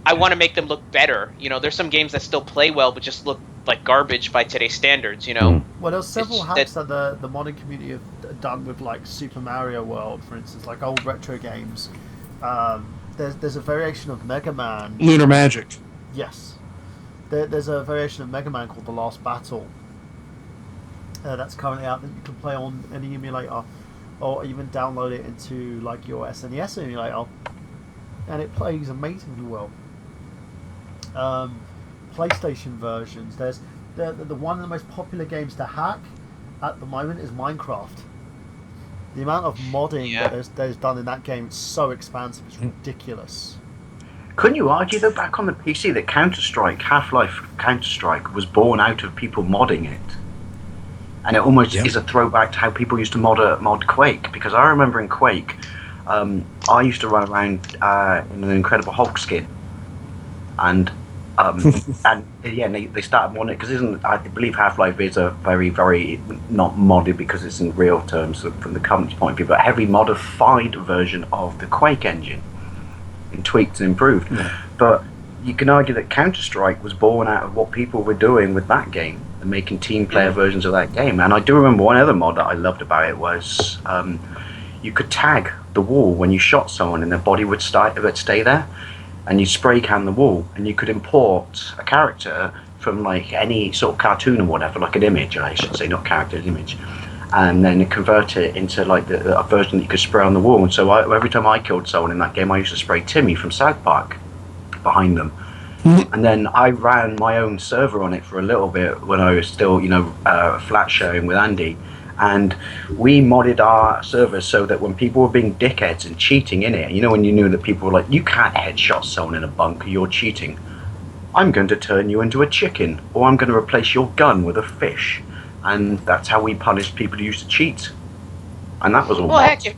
I want to make them look better. There's some games that still play well, but just look like garbage by today's standards, Well, there's several hacks that the modding community have done with like Super Mario World, for instance, like old retro games. There's a variation of Mega Man. Lunar Magic. Yes. There's a variation of Mega Man called The Last Battle. That's currently out that you can play on any emulator, or even download it into like your SNES emulator, and it plays amazingly well. PlayStation versions. There's the one of the most popular games to hack at the moment is Minecraft. The amount of modding that there's done in that game is so expansive, it's ridiculous. Couldn't you argue, though, back on the PC that Counter-Strike, Half-Life Counter-Strike, was born out of people modding it? And it almost is a throwback to how people used to mod Quake. Because I remember in Quake, I used to run around in an Incredible Hulk skin. And they started modding it, because I believe Half-Life is a very, very, not modded because it's in real terms from the company's point of view, but a heavily modified version of the Quake engine. And tweaked and improved. Yeah. But you can argue that Counter-Strike was born out of what people were doing with that game and making team player versions of that game. And I do remember one other mod that I loved about it was you could tag the wall when you shot someone, and their body would stay there, and you spray can the wall, and you could import a character from like any sort of cartoon or whatever, like an image, I should say, not character, an image, and then convert it into like a version that you could spray on the wall. And so every time I killed someone in that game, I used to spray Timmy from South Park behind them. And then I ran my own server on it for a little bit when I was still, flat sharing with Andy. And we modded our servers so that when people were being dickheads and cheating in it, you know, when you knew that people were like, you can't headshot someone in a bunker, you're cheating. I'm going to turn you into a chicken, or I'm going to replace your gun with a fish. And that's how we punished people who used to cheat. And that was all. Well, heck,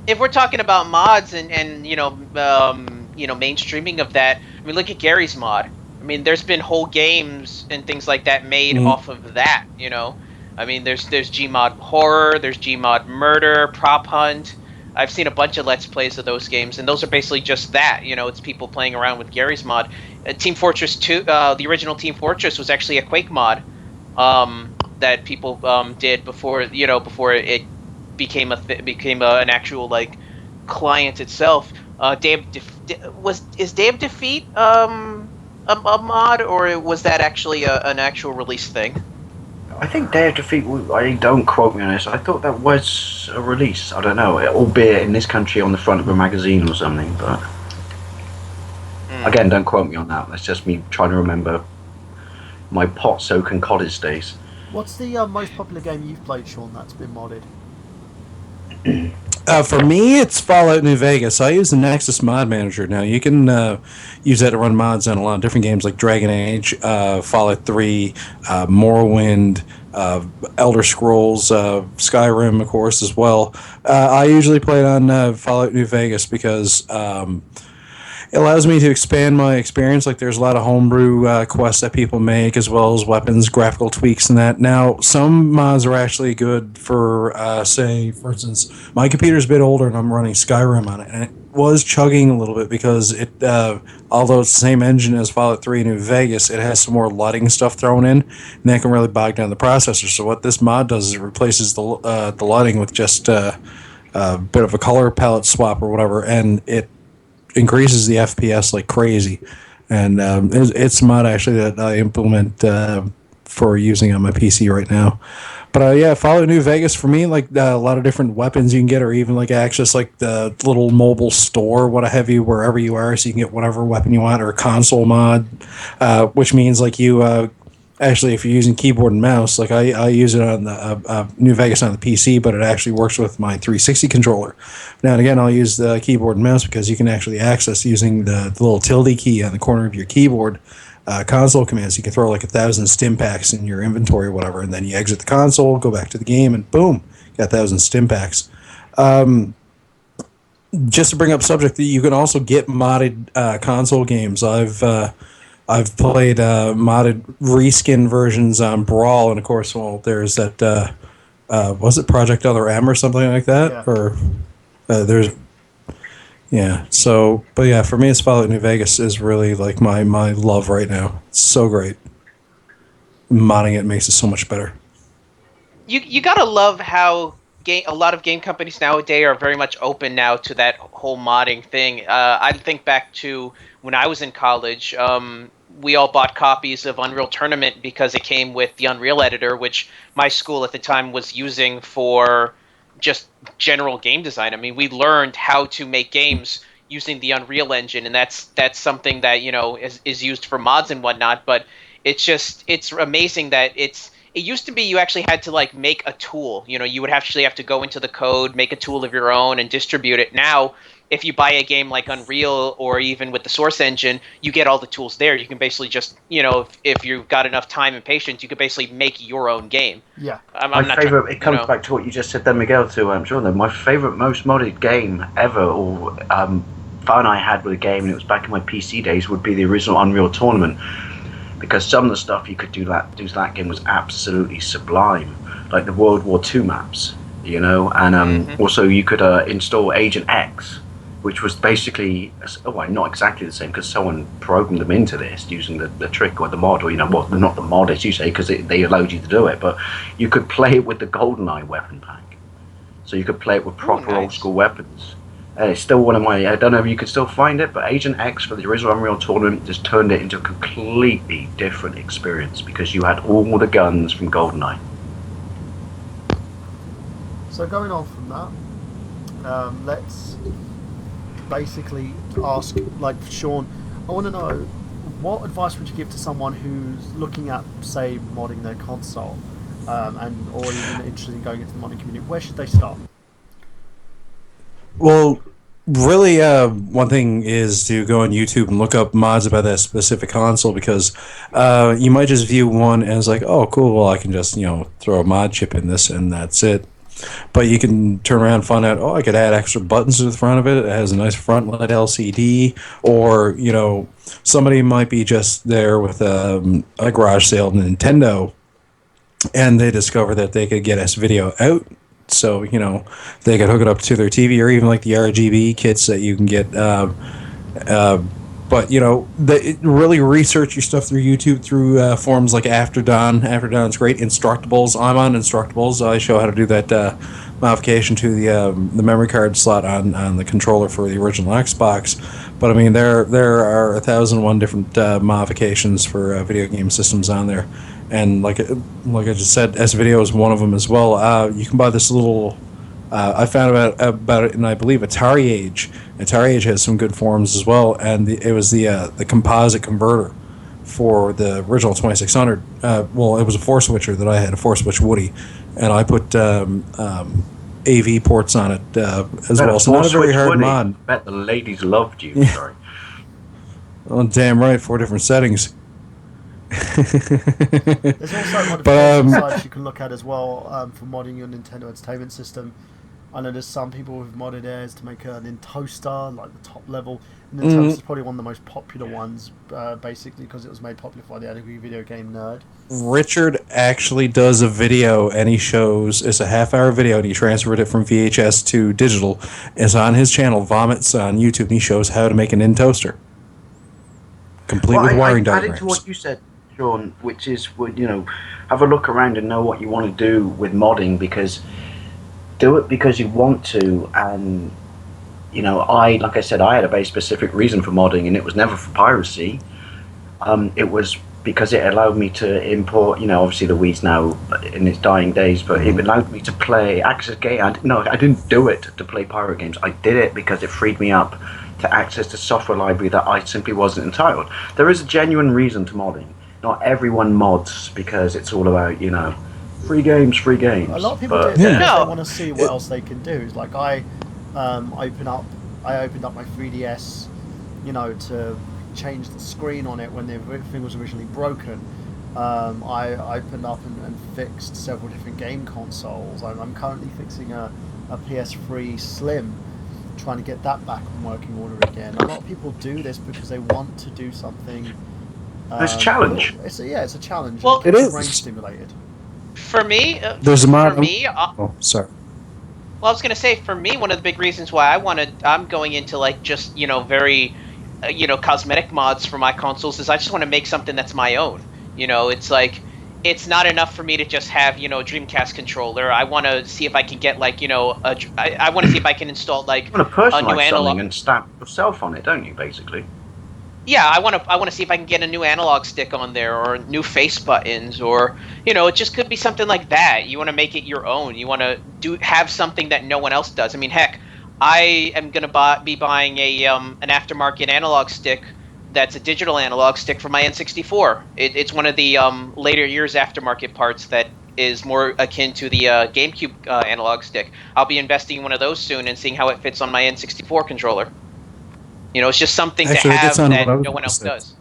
if we're talking about mods and you know mainstreaming of that, I mean, look at Gary's mod. I mean, there's been whole games and things like that made off of that. You know, I mean, there's Gmod Horror, there's Gmod Murder, Prop Hunt. I've seen a bunch of Let's Plays of those games, and those are basically just that. You know, it's people playing around with Gary's mod. Team Fortress 2, the original Team Fortress was actually a Quake mod that people did before it became an actual like client itself. Day of Defeat a mod, or was that actually an actual release thing? I think Day of Defeat, don't quote me on this, I thought that was a release. I don't know, albeit in this country on the front of a magazine or something, but again, don't quote me on that. That's just me trying to remember my pot-soaking college days. What's the most popular game you've played, Sean, that's been modded? For me, it's Fallout New Vegas. I use the Nexus Mod Manager now. You can use that to run mods on a lot of different games like Dragon Age, Fallout 3, Morrowind, Elder Scrolls, Skyrim, of course, as well. I usually play it on Fallout New Vegas because it allows me to expand my experience. Like, there's a lot of homebrew quests that people make, as well as weapons, graphical tweaks, and that. Now, some mods are actually good for, say, for instance, my computer's a bit older and I'm running Skyrim on it, and it was chugging a little bit because it, although it's the same engine as Fallout 3 New Vegas, it has some more LUTing stuff thrown in, and that can really bog down the processor. So what this mod does is it replaces the LUTing with just a bit of a color palette swap or whatever, and it increases the FPS like crazy. And it's a mod actually that I implement for using on my PC right now. But yeah, Fallout New Vegas for me, like a lot of different weapons you can get, or even like access like the little mobile store, what have you, wherever you are, so you can get whatever weapon you want, or a console mod, which means like you actually, if you're using keyboard and mouse, like I use it on the New Vegas on the PC, but it actually works with my 360 controller. Now and again, I'll use the keyboard and mouse because you can actually access using the little tilde key on the corner of your keyboard console commands. You can throw like 1,000 stim packs in your inventory or whatever, and then you exit the console, go back to the game, and boom, got 1,000 stim packs. Just to bring up subject, you can also get modded console games. I've played modded reskin versions on Brawl, and of course, well, there's that. Was it Project Other M or something like that? Yeah. Or there's, yeah. So, but yeah, for me, it's Fallout New Vegas is really like my love right now. It's so great. Modding it makes it so much better. You gotta love how a lot of game companies nowadays are very much open now to that whole modding thing. I think back to when I was in college. We all bought copies of Unreal Tournament because it came with the Unreal Editor, which my school at the time was using for just general game design. I mean, we learned how to make games using the Unreal Engine, and that's something that, you know, is used for mods and whatnot. But it's amazing that it used to be you actually had to like make a tool. You know, you would actually have to go into the code, make a tool of your own, and distribute it. Now, if you buy a game like Unreal or even with the Source Engine, you get all the tools there. You can basically just, you know, if you've got enough time and patience, you could basically make your own game. Yeah. My favorite, it comes back to what you just said there, Miguel, too, I'm sure, though. My favorite, most modded game ever, or fun I had with a game, and it was back in my PC days, would be the original Unreal Tournament. Because some of the stuff you could do to that game was absolutely sublime. Like the World War II maps, you know, and also you could install Agent X, which was basically, not exactly the same, because someone programmed them into this using the trick or the mod, or, you know, well, not the mod as you say, because they allowed you to do it, but you could play it with the GoldenEye weapon pack. So you could play it with proper old school weapons. It's still one of my, I don't know if you could still find it, but Agent X for the original Unreal Tournament just turned it into a completely different experience because you had all the guns from GoldenEye. So going on from that, let's basically ask, like, Sean, I want to know, what advice would you give to someone who's looking at, say, modding their console, or even interested in going into the modding community, where should they start? Well, really, one thing is to go on YouTube and look up mods about that specific console, because you might just view one as like, oh, cool, well, I can just, throw a mod chip in this and that's it. But you can turn around and find out, oh, I could add extra buttons to the front of it. It has a nice front lit LCD. Or, somebody might be just there with a garage sale Nintendo, and they discover that they could get S-Video out. So, they could hook it up to their TV, or even like the RGB kits that you can get. But, really research your stuff through YouTube, through forums like After Dawn. After Dawn's great. Instructables. I'm on Instructables. I show how to do that modification to the memory card slot on the controller for the original Xbox. But, I mean, there are 1,001 different modifications for video game systems on there. And like I just said, S-Video is one of them as well. You can buy this little... I found about it in, I believe, Atari Age. Atari Age has some good forums as well, and it was the composite converter for the original 2600. Well, it was a 4-switcher that I had, a 4-switch Woody, and I put AV ports on it as well. So not a very hard mod. I bet the ladies loved you. Yeah. Sorry. Oh, damn right, 4 different settings. There's also modification sites you can look at as well for modding your Nintendo Entertainment System. I know there's some people who've modded theirs to make a Nintoaster, like the top level. Nintoaster is probably one of the most popular ones, basically because it was made popular by the Angry Video Game Nerd. Richard actually does a video, and he shows, it's a half-hour video, and he transferred it from VHS to digital. It's on his channel, Vomits, on YouTube, and he shows how to make a Nintoaster. Complete with wiring diagrams. Adding to what you said, Sean, which is, have a look around and know what you want to do with modding, because do it because you want to. And like I said, I had a very specific reason for modding, and it was never for piracy. It was because it allowed me to import, obviously the Wii's now in its dying days, but it allowed me to play access game. I didn't do it to play pirate games. I did it because it freed me up to access the software library that I simply wasn't entitled. There is a genuine reason to modding. Not everyone mods because it's all about, free games. A lot of people do it because they want to see what else they can do. It's like I opened up my 3DS, to change the screen on it when the thing was originally broken. I opened up and fixed several different game consoles. I'm currently fixing a PS3 Slim, trying to get that back in working order again. A lot of people do this because they want to do something. It's a challenge. It's a challenge. Well, it is brain stimulated. For me, there's a mod. Well, sorry. I was gonna say, for me, one of the big reasons why I'm going into like just very, cosmetic mods for my consoles is I just want to make something that's my own. It's like, it's not enough for me to just have a Dreamcast controller. I want to see if I can get like I want to see if I can install like you want to personalize a new analog something and stamp yourself on it, don't you? Basically. Yeah, I want to see if I can get a new analog stick on there, or new face buttons, or it just could be something like that. You want to make it your own. You want to have something that no one else does. I mean, heck, I am gonna be buying an aftermarket analog stick that's a digital analog stick for my N64. It's one of the later years aftermarket parts that is more akin to the GameCube analog stick. I'll be investing in one of those soon and seeing how it fits on my N64 controller. It's just something to have that no one else does.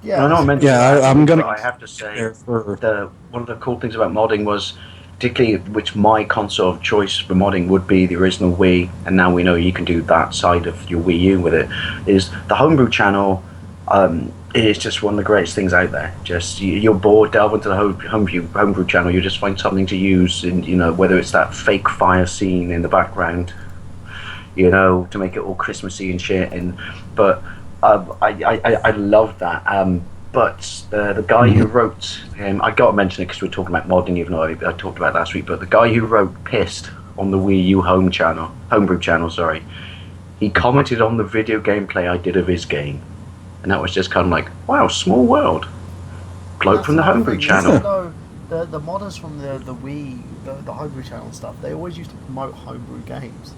Yeah, I'm gonna. I have to say, one of the cool things about modding was, particularly which my console of choice for modding would be the original Wii, and now we know you can do that side of your Wii U with it. Is the Homebrew channel? It is just one of the greatest things out there. Just you're bored, delve into the Homebrew channel. You just find something to use, and whether it's that fake fire scene in the background. To make it all Christmassy and shit. But I love that. But the guy who wrote, I got to mention it because we were talking about modding, even though I talked about it last week. But the guy who wrote "Pissed" on the Wii U Homebrew channel, sorry, he commented on the video gameplay I did of his game, and that was just kind of like, wow, small world. Bloke from the Homebrew channel. The modders from the Wii, the Homebrew channel and stuff, they always used to promote homebrew games.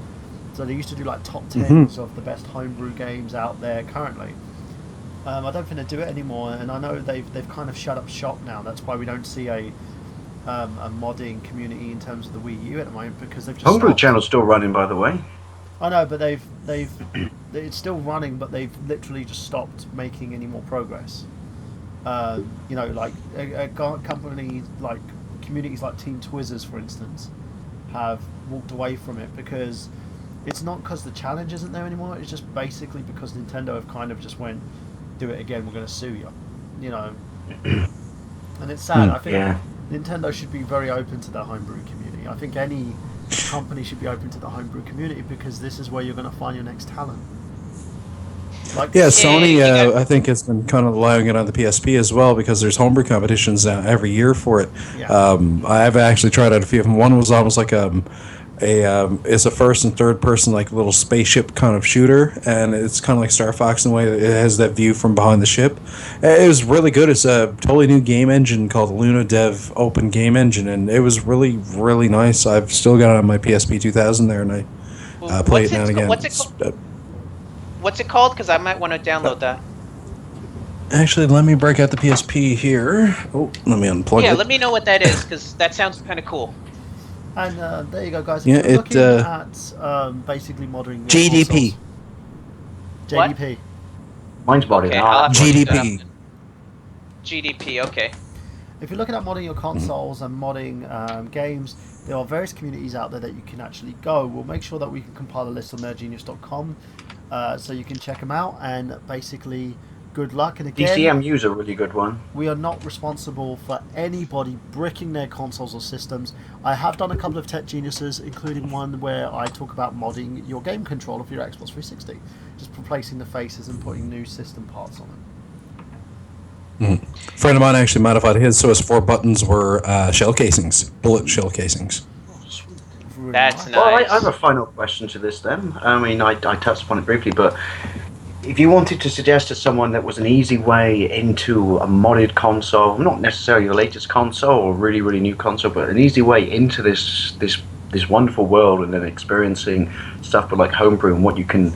So they used to do like top 10s of the best homebrew games out there currently. I don't think they do it anymore, and I know they've kind of shut up shop now. That's why we don't see a a modding community in terms of the Wii U at the moment because they've just Homebrew stopped. channel's still running, by the way. I know, but they've it's still running, but they've literally just stopped making any more progress. Like a company like communities like Team Twizzlers, for instance, have walked away from it because it's not because the challenge isn't there anymore. It's just basically because Nintendo have kind of just went, "Do it again, we're going to sue you," And it's sad. I think Nintendo should be very open to the homebrew community. I think any company should be open to the homebrew community because this is where you're going to find your next talent. Sony, I think, has been kind of allowing it on the PSP as well because there's homebrew competitions every year for it. Yeah. I've actually tried out a few of them. One was almost like it's a first and third person like little spaceship kind of shooter, and it's kind of like Star Fox in a way that it has that view from behind the ship. It was really good. It's a totally new game engine called Luna Dev Open Game Engine, and it was really, really nice. I've still got it on my PSP 2000 there, and I play it now and again. What's it called? Because I might want to download that. Actually, let me break out the PSP here. Oh, let me unplug it. Yeah, let me know what that is, because that sounds kind of cool. And there you go, guys. Yeah, If you're looking at basically modding your GDP. consoles. GDP. Mine's body. Okay, I'll have to look that GDP. up. GDP, okay. If you're looking at modding your consoles and modding games, there are various communities out there that you can actually go. We'll make sure that we can compile a list on nerdgenius.com so you can check them out. And basically, good luck. And again, DCMU's a really good one. we are not responsible for anybody bricking their consoles or systems. I have done a couple of tech geniuses, including one where I talk about modding your game controller for your Xbox 360, just replacing the faces and putting new system parts on it. A friend of mine actually modified his so his 4 buttons were shell casings, bullet shell casings. Really That's nice. nice. Well, I have a final question to this then. I mean, I touched upon it briefly, but if you wanted to suggest to someone that was an easy way into a modded console, not necessarily the latest console or really, really new console, but an easy way into this wonderful world and then experiencing stuff but like homebrew and what you can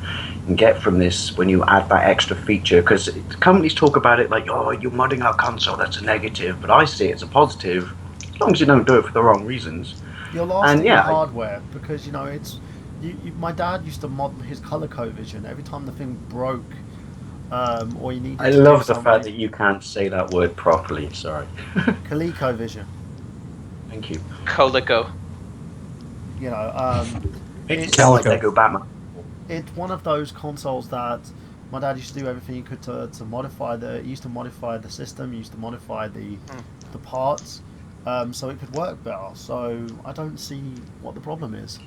get from this when you add that extra feature, because companies talk about it like, oh, you're modding our console, that's a negative, but I see it as a positive as long as you don't do it for the wrong reasons. You're lost And in yeah, the hardware because it's. My dad used to mod his ColecoVision. Every time the thing broke, or you needed. I to love do the something, fact that you can't say that word properly. Sorry. ColecoVision. Thank you. Colico. It's Calico. like Lego Batman. It's one of those consoles that my dad used to do everything he could to modify the. He used to modify the system. He used to modify the parts, so it could work better. So I don't see what the problem is.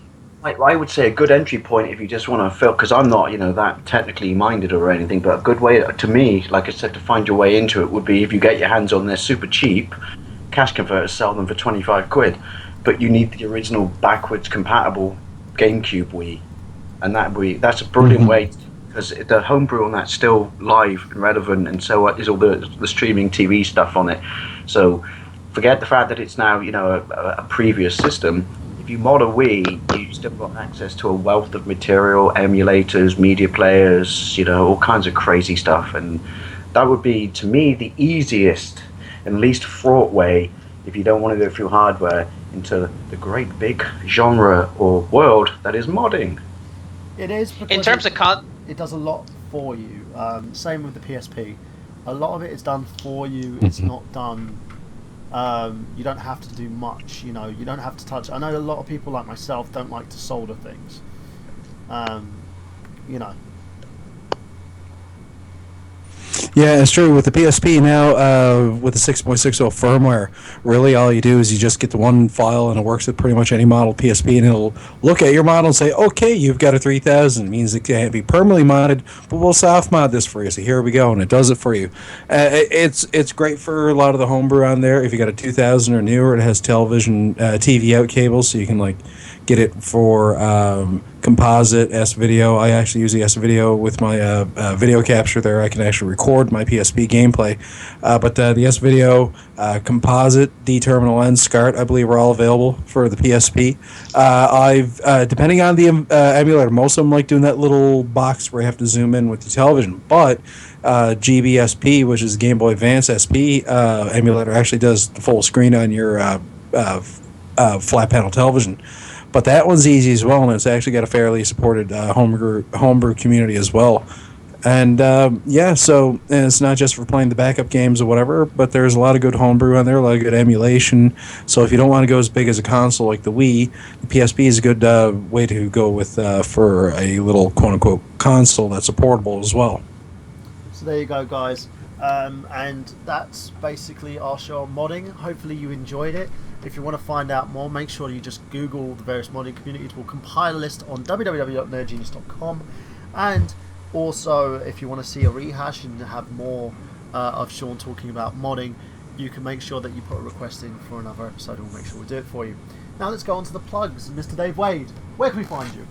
I would say a good entry point if you just want to fill, because I'm not, that technically minded or anything, but a good way to me, like I said, to find your way into it would be if you get your hands on their super cheap cash converters, sell them for 25 quid, but you need the original backwards compatible GameCube Wii, and that's a brilliant way, because the homebrew on that's still live and relevant, and so is all the streaming TV stuff on it. So forget the fact that it's now a previous system. If you mod a Wii, you still got access to a wealth of material, emulators, media players, all kinds of crazy stuff. And that would be, to me, the easiest and least fraught way, if you don't want to go through hardware, into the great big genre or world that is modding. It is because In terms of it does a lot for you. Same with the PSP. A lot of it is done for you. It's not done. You don't have to do much, you don't have to touch. I know a lot of people like myself don't like to solder things. Yeah, it's true. With the PSP now, with the 6.60 firmware, really all you do is you just get the one file and it works with pretty much any model PSP, and it'll look at your model and say, okay, you've got a 3000. It means it can't be permanently modded, but we'll soft mod this for you. So here we go, and it does it for you. It's great for a lot of the homebrew on there. If you got a 2000 or newer, it has television TV out cables, so you can get it for composite S-Video. I actually use the S-Video with my video capture there. I can actually record my PSP gameplay. But the S-Video, composite, D-terminal, and SCART, I believe, are all available for the PSP. I've depending on the emulator, most of them like doing that little box where you have to zoom in with the television. But GBSP, which is Game Boy Advance SP emulator, actually does the full screen on your flat panel television. But that one's easy as well, and it's actually got a fairly supported homebrew community as well. And so and it's not just for playing the backup games or whatever, but there's a lot of good homebrew on there, a lot of good emulation. So if you don't want to go as big as a console like the Wii, the PSP is a good way to go with for a little quote-unquote console that's portable as well. So there you go, guys. And that's basically our show on modding. Hopefully you enjoyed it. If you want to find out more, make sure you just Google the various modding communities. We'll compile a list on www.nerdgenius.com. And also, if you want to see a rehash and have more of Sean talking about modding, you can make sure that you put a request in for another episode, and we'll make sure we do it for you. Now let's go on to the plugs. Mr. Dave Wade, where can we find you?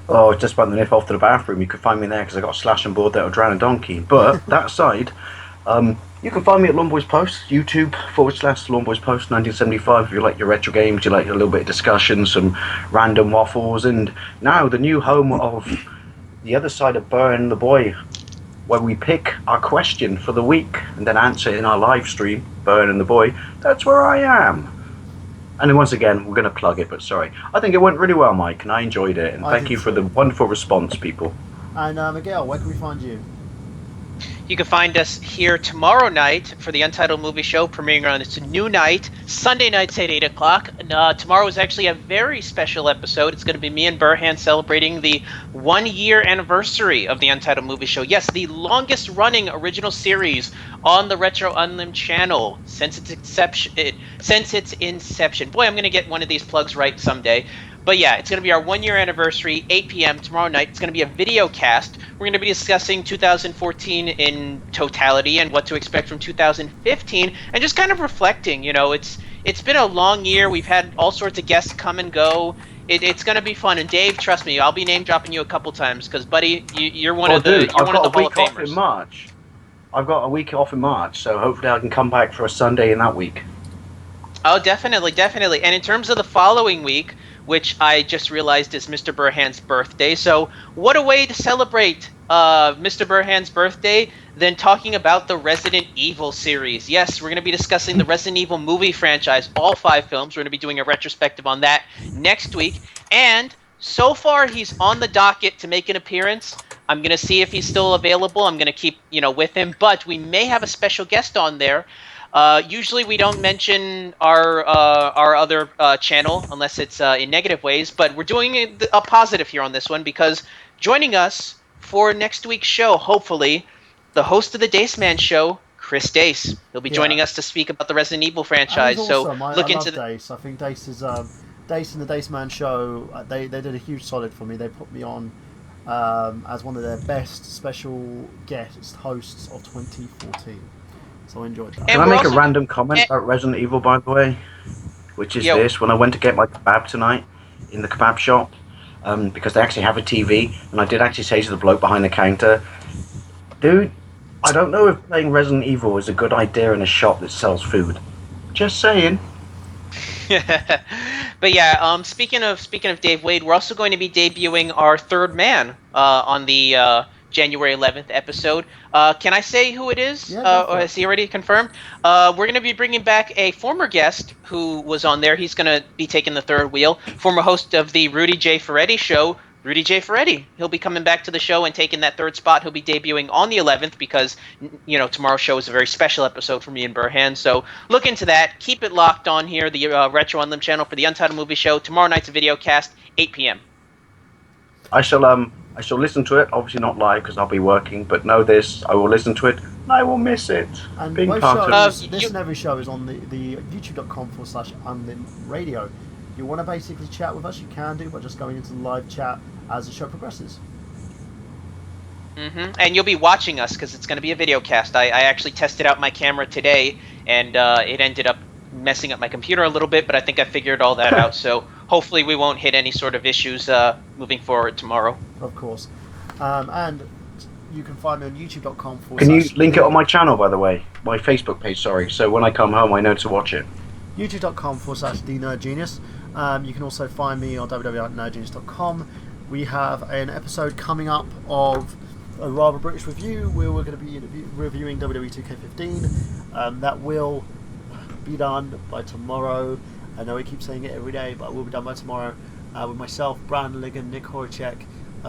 Oh, just about to nip off to the bathroom. You can find me there because I got a slash and board that'll drown a donkey. But that aside, you can find me at Lawnboys Post, YouTube/Lawnboys Post 1975 if you like your retro games, you like a little bit of discussion, some random waffles, and now the new home of The Other Side of Burn the Boy, where we pick our question for the week and then answer it in our live stream, Burn and the Boy. That's where I am. And then once again, we're going to plug it, but sorry. I think it went really well, Mike, and I enjoyed it, and thank you for the wonderful response, people. And Miguel, where can we find you? You can find us here tomorrow night for the Untitled Movie Show, premiering on its new night, Sunday nights at 8 o'clock. Tomorrow is actually a very special episode. It's going to be me and Burhan celebrating the 1-year anniversary of the Untitled Movie Show. Yes, the longest running original series on the Retro Unlim channel since its inception. Boy, I'm going to get one of these plugs right someday. But yeah, it's going to be our 1-year anniversary, 8 p.m. tomorrow night. It's going to be a video cast. We're going to be discussing 2014 in totality and what to expect from 2015, and just kind of reflecting. You know, it's been a long year. We've had all sorts of guests come and go. It's going to be fun. And Dave, trust me, I'll be name dropping you a couple times because, buddy, you're one of the Hall of Famers. In March. I've got a week off in March, so hopefully I can come back for a Sunday in that week. Oh, definitely. And in terms of the following week, which I just realized is Mr. Burhan's birthday. So what a way to celebrate Mr. Burhan's birthday than talking about the Resident Evil series. Yes, we're going to be discussing the Resident Evil movie franchise, all 5 films. We're going to be doing a retrospective on that next week. And so far, he's on the docket to make an appearance. I'm going to see if he's still available. I'm going to keep, with him. But we may have a special guest on there. Usually we don't mention our other channel unless it's in negative ways, but we're doing a positive here on this one because joining us for next week's show, hopefully, the host of the Dace Man Show, Chris Dace. He'll be joining us to speak about the Resident Evil franchise. Awesome. I love Dace. I think Dace is Dace and the Dace Man Show. They did a huge solid for me. They put me on as one of their best special guest hosts of 2014. So I enjoyed that. Can I make a random comment about Resident Evil, by the way? Which is this. When I went to get my kebab tonight in the kebab shop, because they actually have a TV, and I did actually say to the bloke behind the counter, dude, I don't know if playing Resident Evil is a good idea in a shop that sells food. Just saying. But yeah, speaking of Dave Wade, we're also going to be debuting our third man on the January 11th episode. Can I say who it is? Yeah, or has he already confirmed? We're going to be bringing back a former guest who was on there. He's going to be taking the third wheel. Former host of the Rudy J. Ferretti Show, Rudy J. Ferretti. He'll be coming back to the show and taking that third spot. He'll be debuting on the 11th because, tomorrow's show is a very special episode for me and Burhan. So look into that. Keep it locked on here, the Retro Unlim channel for the Untitled Movie Show. Tomorrow night's a video cast, 8 p.m. I shall listen to it, obviously not live because I'll be working, but know this, I will listen to it, and I will miss it. And both shows, this and every show is on the youtube.com/unlim radio. If you want to basically chat with us, you can do by just going into the live chat as the show progresses. Mm-hmm. And you'll be watching us because it's going to be a video cast. I actually tested out my camera today, and it ended up messing up my computer a little bit, but I think I figured all that out, so hopefully we won't hit any sort of issues moving forward tomorrow. Of course. And you can find me on youtube.com. Can you link it on my channel, by the way? My Facebook page, sorry, so when I come home I know to watch it. youtube.com/TheNerdGenius. You can also find me on www.nerdgenius.com. We have an episode coming up of a rather British review where we're going to be reviewing WWE 2K15. That will be done by tomorrow. I know we keep saying it every day, but it will be done by tomorrow with myself, Brandon Ligon, Nick Horacek,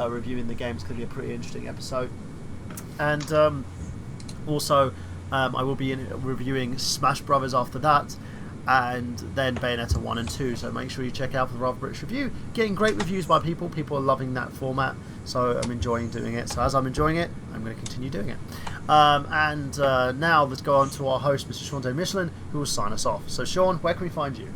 reviewing the game. It's going to be a pretty interesting episode. And also, I will be reviewing Smash Brothers after that, and then Bayonetta 1 and 2. So make sure you check out the Rather British Review. Getting great reviews by people. People are loving that format, so I'm enjoying doing it. So as I'm enjoying it, I'm going to continue doing it. And now let's go on to our host, Mr. Sean Day Michelin, who will sign us off. So Sean, where can we find you?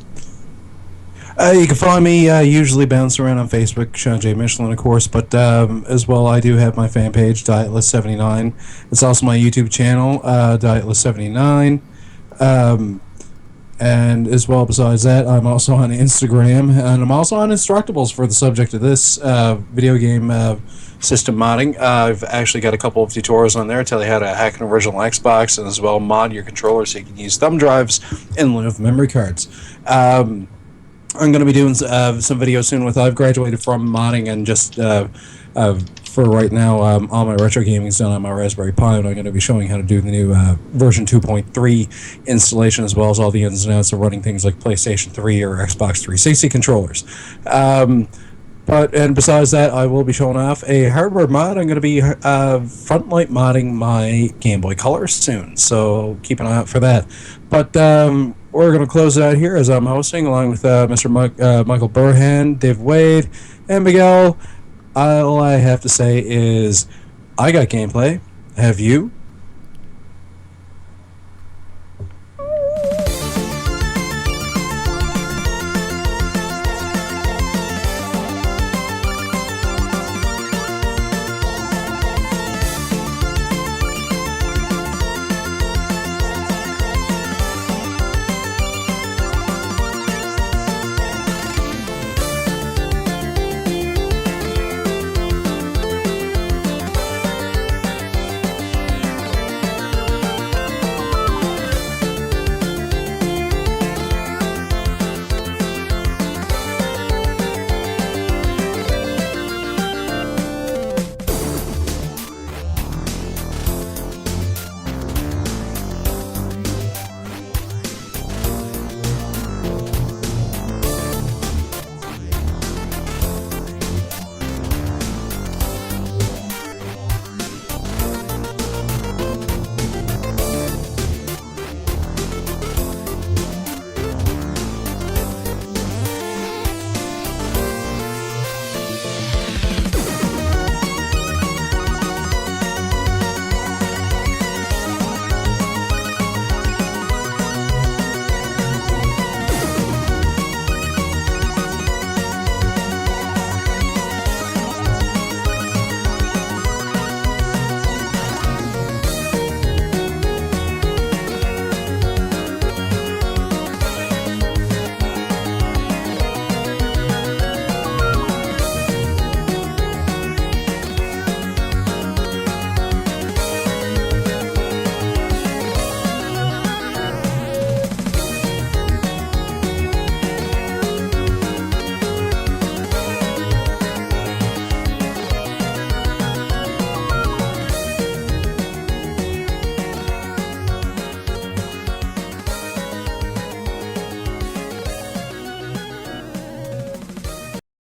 You can find me usually bouncing around on Facebook, Sean J. Michelin, of course, but as well, I do have my fan page, Dietlist79. It's also my YouTube channel, Dietlist79. And as well, besides that, I'm also on Instagram, and I'm also on Instructables for the subject of this video game system modding. I've actually got a couple of tutorials on there, tell you how to hack an original Xbox, and as well mod your controller so you can use thumb drives in lieu of memory cards. I'm going to be doing some videos soon with I've graduated from modding, and just for right now, all my retro gaming is done on my Raspberry Pi, and I'm going to be showing how to do the new version 2.3 installation, as well as all the ins and outs of running things like PlayStation 3 or Xbox 360 controllers. And besides that, I will be showing off a hardware mod. I'm going to be front light modding my Game Boy Color soon, so keep an eye out for that. But we're going to close it out here as I'm hosting, along with Mr. Michael Burhan, Dave Wade, and Miguel. All I have to say is, I got gameplay. Have you?